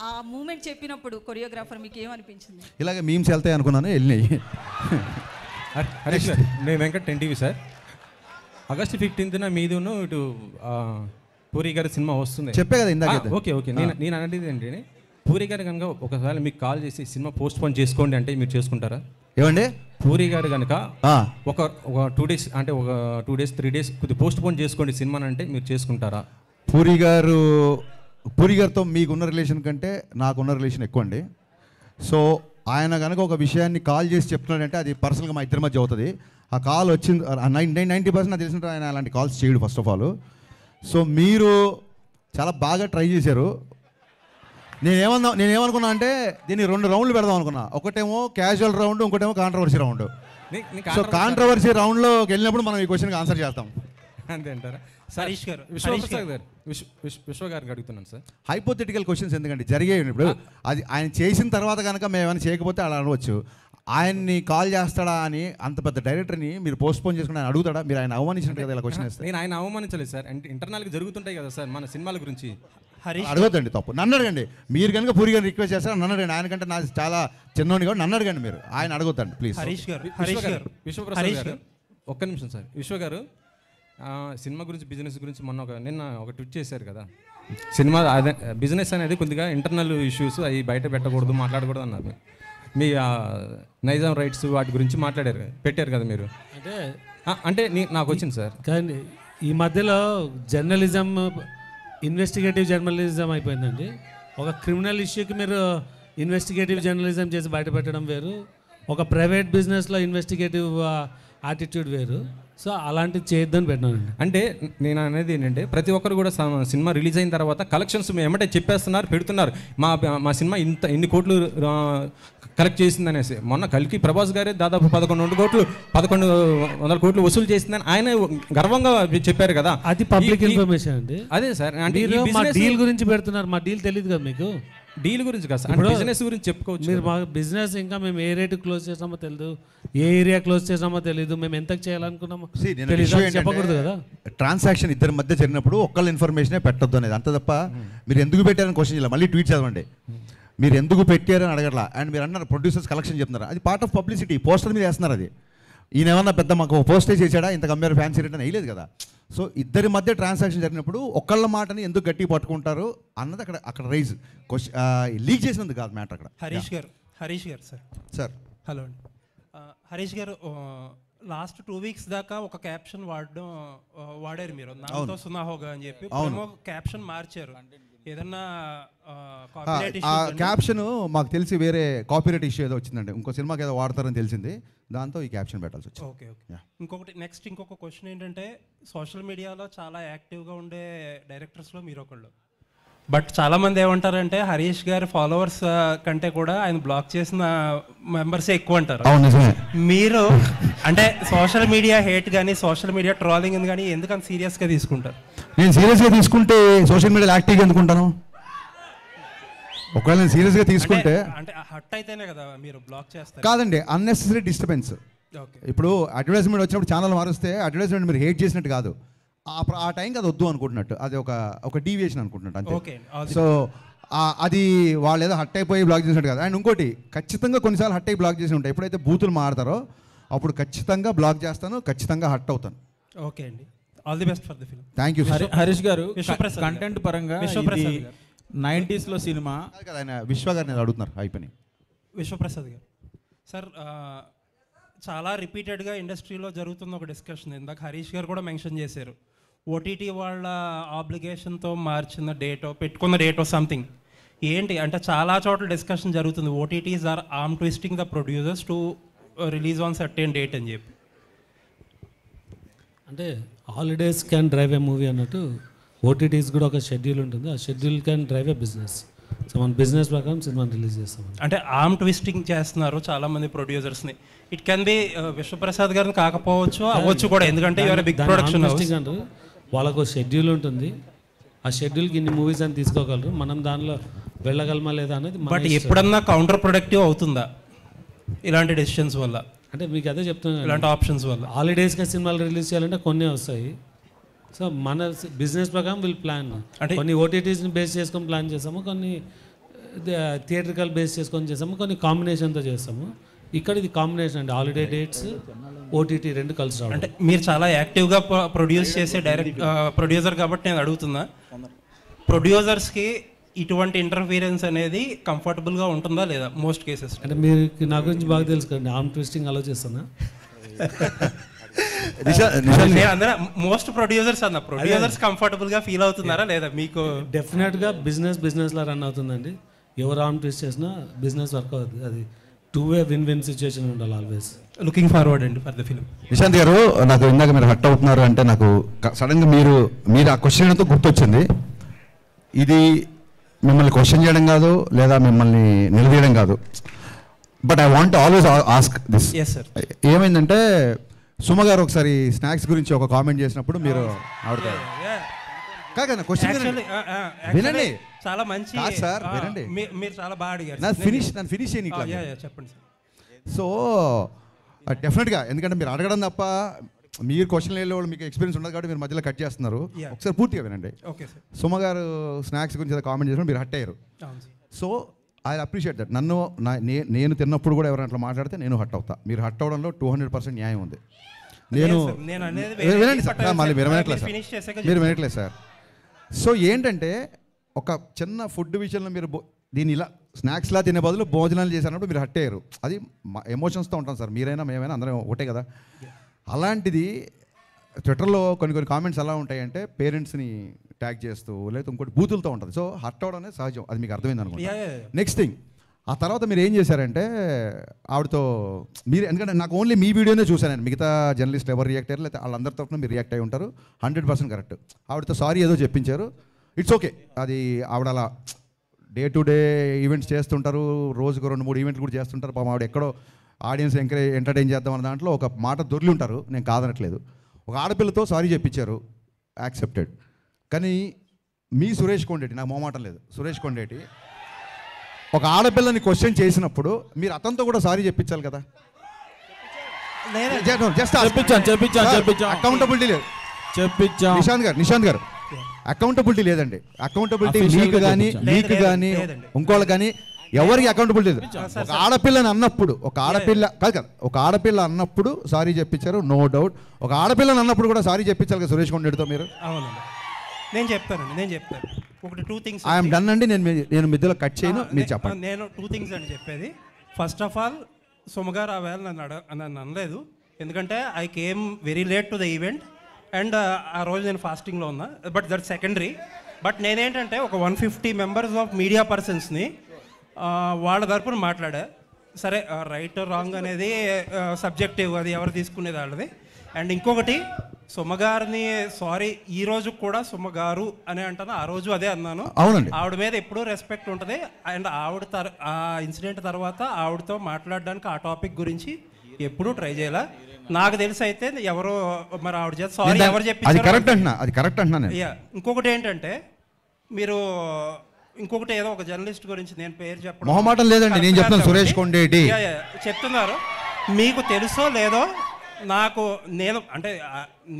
ఆ మూమెంట్ చెప్పినప్పుడు కొరియోగ్రాఫర్ మీకు ఏమనిపించింది? ఇలాగే మీమ్స్ వెళ్తాయి అనుకున్నాను, వెళ్ళినాయి. హరీష్ గారు, నేను Venkat NTV sir. August 15th మీదును ఇటు పూరి గారి సినిమా వస్తుంది చెప్పే కదా ఇందాక. ఓకే నేను అనేది ఏంటంటే పూరి గారు కనుక ఒకసారి మీకు కాల్ చేసి సినిమా పోస్ట్ పోన్ చేసుకోండి అంటే మీరు చేసుకుంటారా? ఏమండి పూరి గారు కనుక ఒక 2 days అంటే ఒక 2 days 3 days కొద్దిగా పోస్ట్ పోన్ చేసుకోండి సినిమా అంటే మీరు చేసుకుంటారా? పూరి గారితో మీకున్న రిలేషన్ కంటే నాకున్న రిలేషన్ ఎక్కువ అండి. సో ఆయన కనుక ఒక విషయాన్ని కాల్ చేసి చెప్తున్నాడంటే అది పర్సనల్గా మా ఇద్దరి మధ్య అవుతుంది. ఆ కాల్ వచ్చింది 90% నాకు తెలిసిన ఆయన అలాంటి కాల్స్ చేయడు ఫస్ట్ ఆఫ్ ఆల్. సో మీరు చాలా బాగా ట్రై చేశారు. నేనేమనుకున్నా అంటే దీన్ని 2 రౌండ్లు పెడదాం అనుకున్నా. ఒకటేమో క్యాజువల్ రౌండ్, ఇంకోటేమో కాంట్రవర్సీ రౌండ్. సో కాంట్రవర్సీ రౌండ్లోకి వెళ్ళినప్పుడు మనం ఈ క్వశ్చన్కి ఆన్సర్ చేస్తాం. అంతే అంటారా? విశ్వ గారికి అడుగుతున్నాను సార్. హైపోథెటికల్ క్వశ్చన్స్ ఎందుకంటే జరిగేవి. ఇప్పుడు అది ఆయన చేసిన తర్వాత కనుక మేము ఏమైనా చేయకపోతే అలా అనవచ్చు. ఆయన్ని కాల్ చేస్తాడా అని అంత పెద్ద డైరెక్టర్ని మీరు పోస్ట్ పోన్ చేసుకుని ఆయన అడుగుతాడా? మీరు ఆయన అవమానించినట్టు కదా ఇలా క్వశ్చన్ వేస్తే. నేను ఆయన అవమానించలేదు సార్, అంటే ఇంటర్నల్గా జరుగుతుంటాయి కదా సార్ మన సినిమాల గురించి. అడగొద్దండి, తప్పు. నన్ను అడగండి. మీరు కనుక పూరి గారిని రిక్వెస్ట్ చేస్తారా నన్ను అడగండి. ఆయన కంటే నాకు చాలా చిన్నోని కూడా నన్ను అడగండి. మీరు ఆయన అడగొద్దండి ప్లీజ్. విశ్వప్రసాద్ గారు ఒక్క నిమిషం సార్. విశ్వ గారు సినిమా గురించి బిజినెస్ గురించి నిన్న ఒక ట్వీట్ చేశారు కదా, సినిమా అదే బిజినెస్ అనేది కొద్దిగా ఇంటర్నల్ ఇష్యూస్ అవి బయట పెట్టకూడదు, మాట్లాడకూడదు అన్నారు. మీ నైజాం రైట్స్ వాటి గురించి పెట్టారు కదా మీరు. అంటే నాకు వచ్చింది సార్. కానీ ఈ మధ్యలో జర్నలిజం ఇన్వెస్టిగేటివ్ జర్నలిజం అయిపోయిందండి. ఒక క్రిమినల్ ఇష్యూకి మీరు ఇన్వెస్టిగేటివ్ జర్నలిజం చేసి బయటపెట్టడం వేరు, ఒక ప్రైవేట్ బిజినెస్లో ఇన్వెస్టిగేటివ్ యాటిట్యూడ్ వేరు. సో అలాంటివి చేయొద్దని పెట్టినానండి. అంటే నేను అనేది ఏంటంటే ప్రతి ఒక్కరు కూడా సినిమా రిలీజ్ అయిన తర్వాత కలెక్షన్స్ ఏమంటే చెప్పేస్తున్నారు, పెడుతున్నారు. మా సినిమా ఇన్ని కోట్లు కలెక్ట్ చేసిందనేసి. మొన్న కల్కి ప్రభాస్ గారే దాదాపు 1100 కోట్లు వసూలు చేసిందని ఆయన గర్వంగా చెప్పారు కదా. అది పబ్లిక్ ఇన్ఫర్మేషన్ అండి. అదే సార్, అంటే మా డీల్ గురించి పెడుతున్నారు. మా డీల్ తెలియదు కదా మీకు. డీల్ గురించి కాదు సార్, బిజినెస్ గురించి చెప్పుకోవచ్చు. మీరు మా బిజినెస్ ఇంకా మేము ఏ రేటు క్లోజ్ చేసామో తెలియదు, ఏ ఏరియా క్లోజ్ చేసామో తెలియదు, మేము ఎంత చేయాలనుకున్నామో చెప్పకూడదు కదా. ట్రాన్సాక్షన్ ఇద్దరి మధ్య జరిగినప్పుడు ఒక్కళ్ళ ఇన్ఫర్మేషనే పెట్టొద్దు అనేది, అంత తప్ప మీరు ఎందుకు పెట్టారని క్వశ్చన్ చేయాలి. మళ్ళీ ట్వీట్ చదవండి, మీరు ఎందుకు పెట్టారని అడగట్లా. అండ్ మీరు అన్నారు ప్రొడ్యూసర్స్ కలెక్షన్ చెప్తున్నారు, అది పార్ట్ ఆఫ్ పబ్లిసిటీ. పోస్టర్ మీద వేస్తున్నారు. అది ఈయన ఏమన్నా పెద్ద మాకు పోస్టేజ్ చేశాడా, ఇంత కమ్మారు ఫ్యాన్సీ రేట్ అని వేయలేదు కదా. సో ఇద్దరి మధ్య ట్రాన్సాక్షన్ జరిగినప్పుడు ఒక్కళ్ళ మాటని ఎందుకు గట్టిగా పట్టుకుంటారు అన్నది అక్కడ రైజ్ లీక్ చేసినందుకు కాదు మ్యాటర్ అక్కడ. హరీష్ గారు సార్ హలో అండి. హరీష్ గారు లాస్ట్ 2 వీక్స్ దాకా ఒక క్యాప్షన్ వాడారు మీరు, నాతో సునా హోగా అని చెప్పి. క్యాప్షన్ మార్చారు. ఏదన్నా క్యాప్షన్ మాకు తెలిసి వేరే కాపీరైట్ ఇష్యూ ఏదో వచ్చిందండి, ఇంకో సినిమాకి ఏదో వాడతారని తెలిసింది, దాంతో ఈ క్యాప్షన్ పెట్టాల్సి వచ్చింది. ఓకే. ఇంకొక క్వశ్చన్ ఏంటంటే, సోషల్ మీడియాలో చాలా యాక్టివ్గా ఉండే డైరెక్టర్స్లో మీరు ఒకళ్ళు. బట్ చాలామంది ఏమంటారంటే హరీష్ గారి ఫాలోవర్స్ కంటే కూడా ఆయన బ్లాక్ చేసిన మెంబర్సే ఎక్కువ అంటారు. మీరు అంటే సోషల్ మీడియా హేట్ కానీ సోషల్ మీడియా ట్రోలింగ్ కానీ ఎందుకంత సీరియస్గా తీసుకుంటారు? నేను సీరియస్గా తీసుకుంటే సోషల్ మీడియాలో యాక్టివ్గా ఎందుకుంటాను? ఒకవేళ నేను సీరియస్గా తీసుకుంటే అంటే హట్ అయితేనే కదా మీరు బ్లాక్ చేస్తారు. కాదండి, అన్నెసెసరీ డిస్టర్బెన్స్. ఇప్పుడు అడ్వర్టైజ్మెంట్ వచ్చినప్పుడు ఛానల్ మారుస్తే అడ్వర్టైజ్మెంట్ మీరు హేట్ చేసినట్టు కాదు, ఆ టైంకి అది వద్దు అనుకుంటున్నట్టు, అది ఒక డీవియేషన్ అనుకుంటున్నట్టు అంతే. సో అది వాళ్ళు ఏదో హట్ అయిపోయి బ్లాక్ చేసినట్టు కాదు. అండ్ ఇంకోటి, ఖచ్చితంగా కొన్నిసార్లు హట్ అయి బ్లాక్ చేసి ఉంటాయి. ఎప్పుడైతే బూతులు మారుతారో అప్పుడు ఖచ్చితంగా బ్లాక్ చేస్తాను, ఖచ్చితంగా హట్ అవుతాను. ఓకే అండి, all the best for the film. Thank you. Harish గారు కంటెంట్ పరంగా 90s సినిమా కదా, ఆయన విశ్వ గారిని అడుగుతున్నారు అయిపోయి. విశ్వప్రసాద్ గారు సార్, చాలా రిపీటెడ్గా ఇండస్ట్రీలో జరుగుతున్న ఒక డిస్కషన్, ఇందాక హరీష్ గారు కూడా మెన్షన్ చేశారు, ఓటీటీ వాళ్ళ ఆబ్లిగేషన్తో మార్చిన డేటో పెట్టుకున్న డేటో సంథింగ్ ఏంటి అంటే చాలా చోట్ల డిస్కషన్ జరుగుతుంది, OTTs are arm twisting the producers to release on certain date అని చెప్పి. అంటే holidays can drive a movie అన్నట్టు ఓటీటీస్ కూడా ఒక షెడ్యూల్ ఉంటుంది, ఆ schedule can drive a business. So మన బిజినెస్ ప్రకారం సినిమాని రిలీజ్ చేస్తాం. అంటే ఆర్మ్ ట్విస్టింగ్ చేస్తున్నారు చాలామంది ప్రొడ్యూసర్స్ని. ఇట్ కెన్ బి విశ్వప్రసాద్ గారిని కాకపోవచ్చు, అవ్వచ్చు కూడా, ఎందుకంటే బిగ్ ప్రొడక్షన్ అంటారు. వాళ్ళకు షెడ్యూల్ ఉంటుంది, ఆ షెడ్యూల్కి ఇన్ని మూవీస్ అని తీసుకోగలరు, మనం దానిలో వెళ్ళగలమా లేదా అనేది. బట్ ఎప్పుడన్నా కౌంటర్ ప్రొడక్టివ్ అవుతుందా ఇలాంటి డెసిషన్స్ వల్ల? అంటే మీకు అదే చెప్తున్నాను, ఇలాంటి ఆప్షన్స్ వల్ల హాలిడేస్గా సినిమాలు రిలీజ్ చేయాలంటే కొన్ని వస్తాయి. సో మన బిజినెస్ ప్రకారం వీళ్ళు ప్లాన్, కొన్ని ఓటీటీస్ని బేస్ చేసుకొని ప్లాన్ చేస్తాము, కొన్ని థియేట్రికల్ బేస్ చేసుకొని చేస్తాము, కొన్ని కాంబినేషన్తో చేస్తాము. ఇక్కడ ఇది కాంబినేషన్ అండి, హాలిడే డేట్స్ ఓటీటీ రెండు కలిసి రావడం. అంటే మీరు చాలా యాక్టివ్గా ప్రొడ్యూస్ చేసే ప్రొడ్యూసర్ కాబట్టి నేను అడుగుతున్నా, ప్రొడ్యూసర్స్కి ఇటువంటి ఇంటర్ఫీరెన్స్ అనేది కంఫర్టబుల్గా ఉంటుందా లేదా మోస్ట్ కేసెస్? అంటే మీరు నా గురించి బాగా తెలుసు కదండి, ఆర్మ్ ట్విస్టింగ్ అలో చేస్తున్నా. మోస్ట్ ప్రొడ్యూసర్స్ అన్న ప్రొడ్యూసర్స్ కంఫర్టబుల్గా ఫీల్ అవుతున్నారా లేదా మీకు? డెఫినెట్గా బిజినెస్లా రన్ అవుతుందండి. ఎవరు ఆర్మ్ ట్విస్ట్ చేసినా బిజినెస్ వర్క్ అవుతుంది. అది 2-way విన్-విన్ సిచ్యువేషన్ ఉండాలి ఆల్వేస్. లుకింగ్ ఫార్వర్డ్ అండి ఫర్ ద ఫిల్మ్. నిశాంత్ గారు, నాకు ఇందాక మీరు హట్ అవుతున్నారు అంటే నాకు సడన్గా మీరు ఆ క్వశ్చన్ తో గుర్తొచ్చింది. ఇది మిమ్మల్ని క్వశ్చన్ చేయడం కాదు, లేదా మిమ్మల్ని నిలదీయడం కాదు, but I want always ask this. ఏమైందంటే సుమ గారు ఒకసారి స్నాక్స్ గురించి ఒక కామెంట్ చేసినప్పుడు మీరు ఆవిడతారు కాదు క్వశ్చన్ వినండి, చాలా మంచి సార్ వినండి, మీరు చాలా బాగా అడిగారు. నన్ను ఫినిష్ చేయని చెప్పండి సార్. సో డెఫినెట్గా, ఎందుకంటే మీరు అడగడం తప్ప మీరు క్వశ్చన్ వెళ్ళే వాళ్ళు మీకు ఎక్స్పీరియన్స్ ఉండదు కాబట్టి మీరు మధ్యలో కట్ చేస్తున్నారు. ఒకసారి పూర్తిగా వినండి. సుమ గారు స్నాక్స్ గురించి కామెంట్ చేసినప్పుడు మీరు హట్ అయ్యారు. So I appreciate that. నేను తిన్నప్పుడు కూడా ఎవరైనా అట్లా మాట్లాడితే నేను హట్ అవుతా. మీరు హట్ అవడంలో 200% న్యాయం ఉంది. నేను వినండి సార్, మళ్ళీ మీరు వినట్లేదు సార్. సో ఏంటంటే ఒక చిన్న ఫుడ్ విషయంలో మీరు దీన్ని ఇలా స్నాక్స్లా తినే బదులు భోజనాలు చేసినప్పుడు మీరు హట్ అయ్యారు. అది ఎమోషన్స్తో ఉంటాం సార్, మీరైనా మేమైనా అందరం ఒకటే కదా. అలాంటిది ట్విట్టర్లో కొన్ని కామెంట్స్ ఎలా ఉంటాయంటే పేరెంట్స్ని ట్యాగ్ చేస్తూ లేకపోతే ఇంకోటి బూతులతో ఉంటుంది. సో హర్ట్ అవడం అనేది సహజం, అది మీకు అర్థమైంది అనుకుంటా. నెక్స్ట్ థింగ్, ఆ తర్వాత మీరు ఏం చేశారంటే ఆవిడతో మీరు, ఎందుకంటే నాకు ఓన్లీ మీ వీడియోనే చూశాను, మిగతా జర్నలిస్ట్ ఎవరు రియాక్ట్ అయ్యారు లేకపోతే వాళ్ళందరి తరఫున మీరు రియాక్ట్ అయ్యి ఉంటారు, 100% కరెక్ట్. ఆవిడతో సారీ ఏదో చెప్పించారు, ఇట్స్ ఓకే. అది ఆవిడ అలా డే టు డే ఈవెంట్స్ చేస్తుంటారు, రోజుకు 2-3 ఈవెంట్లు కూడా చేస్తుంటారు. పాపం ఆవిడ ఎక్కడో ఆడియన్స్ ఎంటర్టైన్ చేద్దాం అన్న దాంట్లో ఒక మాట దొరికి ఉంటారు, నేను కాదనట్లేదు. ఒక ఆడపిల్లతో సారీ చెప్పించారు, యాక్సెప్టెడ్. కానీ మీ సురేష్ కొండేటి, నాకు మొహమాటం లేదు, సురేష్ కొండేటి ఒక ఆడపిల్లని క్వశ్చన్ చేసినప్పుడు మీరు అతనితో కూడా సారీ చెప్పించాలి కదా. అకౌంటబిలిటీ లేదు. నిశాంత్ గారు అకౌంటబిలిటీ లేదండి. అకౌంటబిలిటీ మీకు కానీ ఇంకోళ్ళకి కానీ ఎవరికి అకౌంటబిలిటీ లేదు. ఒక ఆడపిల్లని అన్నప్పుడు ఒక ఆడపిల్ల అన్నప్పుడు సారీ చెప్పించారు, నో డౌట్. ఒక ఆడపిల్లని అన్నప్పుడు కూడా సారీ చెప్పించాలి కదా సురేష్ కొండేటితో మీరు. అవునండి, నేను చెప్తాను. ఒకటి 2 things ఐఎమ్ డన్ అండి, నేను మధ్యలో కట్ చేయను, మీరు చెప్పండి. నేను 2 things అని చెప్పేది. ఫస్ట్ ఆఫ్ ఆల్ సుమగారు ఆ వేళ నన్ను అనలేదు, ఎందుకంటే I came very late to the event and ఆ రోజు నేను ఫాస్టింగ్లో ఉన్నా. But that secondary. బట్ నేనేంటంటే ఒక 150 మెంబర్స్ ఆఫ్ మీడియా పర్సన్స్ని వాళ్ళ తరపున మాట్లాడా. సరే, రైట్ రాంగ్ అనేది సబ్జెక్టివ్, అది ఎవరు తీసుకునేది వాళ్ళది. అండ్ ఇంకొకటి, సుమగారిని సారీ ఈ రోజు కూడా సుమగారు అని అంటాను, ఆ రోజు అదే అన్నాను. అవునండి, ఆవిడ మీద ఎప్పుడూ రెస్పెక్ట్ ఉంటుంది. అండ్ ఆ ఇన్సిడెంట్ తర్వాత ఆవిడతో మాట్లాడడానికి ఆ టాపిక్ గురించి ఎప్పుడూ ట్రై చేయాల. నాకు తెలిసి అయితే ఎవరో మరి ఆవిడ చేత సారీ ఎవరు చెప్పారు. ఇంకొకటి ఏంటంటే, మీరు ఇంకొకటి ఏదో ఒక జర్నలిస్ట్ గురించి నేను పేరు చెప్పడం మొహమాటం లేదండి, నేను చెప్తాను, సురేష్ కొండేటి చెప్తున్నారు. మీకు తెలుసో లేదో నాకు,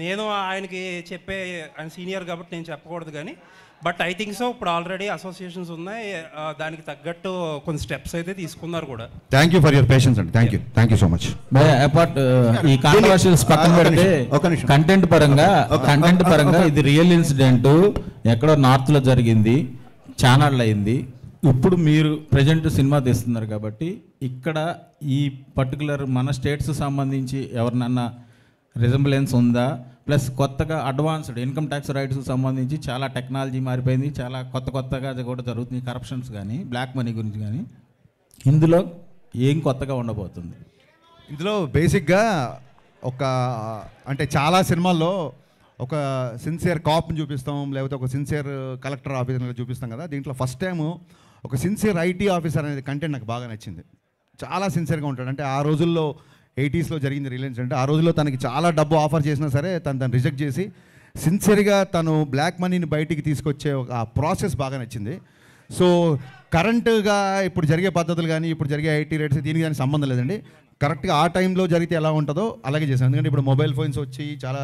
నేను ఆయనకి చెప్పే, ఆయన సీనియర్ కాబట్టి నేను చెప్పకూడదు కానీ, బట్ ఐ థింక్ సో ఇప్పుడు ఆల్రెడీ అసోసియేషన్స్ ఉన్నాయి, దానికి తగ్గట్టు కొన్ని స్టెప్స్ అయితే తీసుకున్నారు కూడా. Thank you for your patience అండి, thank you so much. Apart ఈ కాంట్రవర్షియల్స్ పక్కన పెడితే కంటెంట్ పరంగా ఇది రియల్ ఇన్సిడెంట్, ఎక్కడో నార్త్లో జరిగింది, ఛానల్ అయింది. ఇప్పుడు మీరు ప్రజెంట్ సినిమా తీస్తున్నారు కాబట్టి ఇక్కడ ఈ పర్టికులర్ మన స్టేట్స్ సంబంధించి ఎవరినన్నా రిజంబులెన్స్ ఉందా? ప్లస్ కొత్తగా అడ్వాన్స్డ్ ఇన్కమ్ ట్యాక్స్ రైట్స్ సంబంధించి చాలా టెక్నాలజీ మారిపోయింది, చాలా కొత్తగా కూడా జరుగుతుంది, కరప్షన్స్ కానీ బ్లాక్ మనీ గురించి కానీ. ఇందులో ఏం కొత్తగా ఉండబోతుంది? ఇందులో బేసిక్గా అంటే చాలా సినిమాల్లో ఒక సిన్సియర్ కాప్ని చూపిస్తాం, లేకపోతే ఒక సిన్సియర్ కలెక్టర్ ఆఫీసర్ చూపిస్తాం కదా. దీంట్లో ఫస్ట్ టైము ఒక సిన్సియర్ ఐటీ ఆఫీసర్ అనేది కంటెంట్ నాకు బాగా నచ్చింది. చాలా సిన్సియర్గా ఉంటాడు. అంటే ఆ రోజుల్లో 80s జరిగింది రిలయన్స్ అంటే, ఆ రోజుల్లో తనకి చాలా డబ్బు ఆఫర్ చేసినా సరే తను రిజెక్ట్ చేసి సిన్సియర్గా తను బ్లాక్ మనీని బయటికి తీసుకొచ్చే ఆ ప్రాసెస్ బాగా నచ్చింది. సో కరెంటుగా ఇప్పుడు జరిగే పద్ధతులు కానీ ఇప్పుడు జరిగే ఐటీ రేట్స్ దీనికి కానీ సంబంధం లేదండి. కరెక్ట్గా ఆ టైంలో జరిగితే ఎలా ఉంటుందో అలాగే చేశాను. ఎందుకంటే ఇప్పుడు మొబైల్ ఫోన్స్ వచ్చి చాలా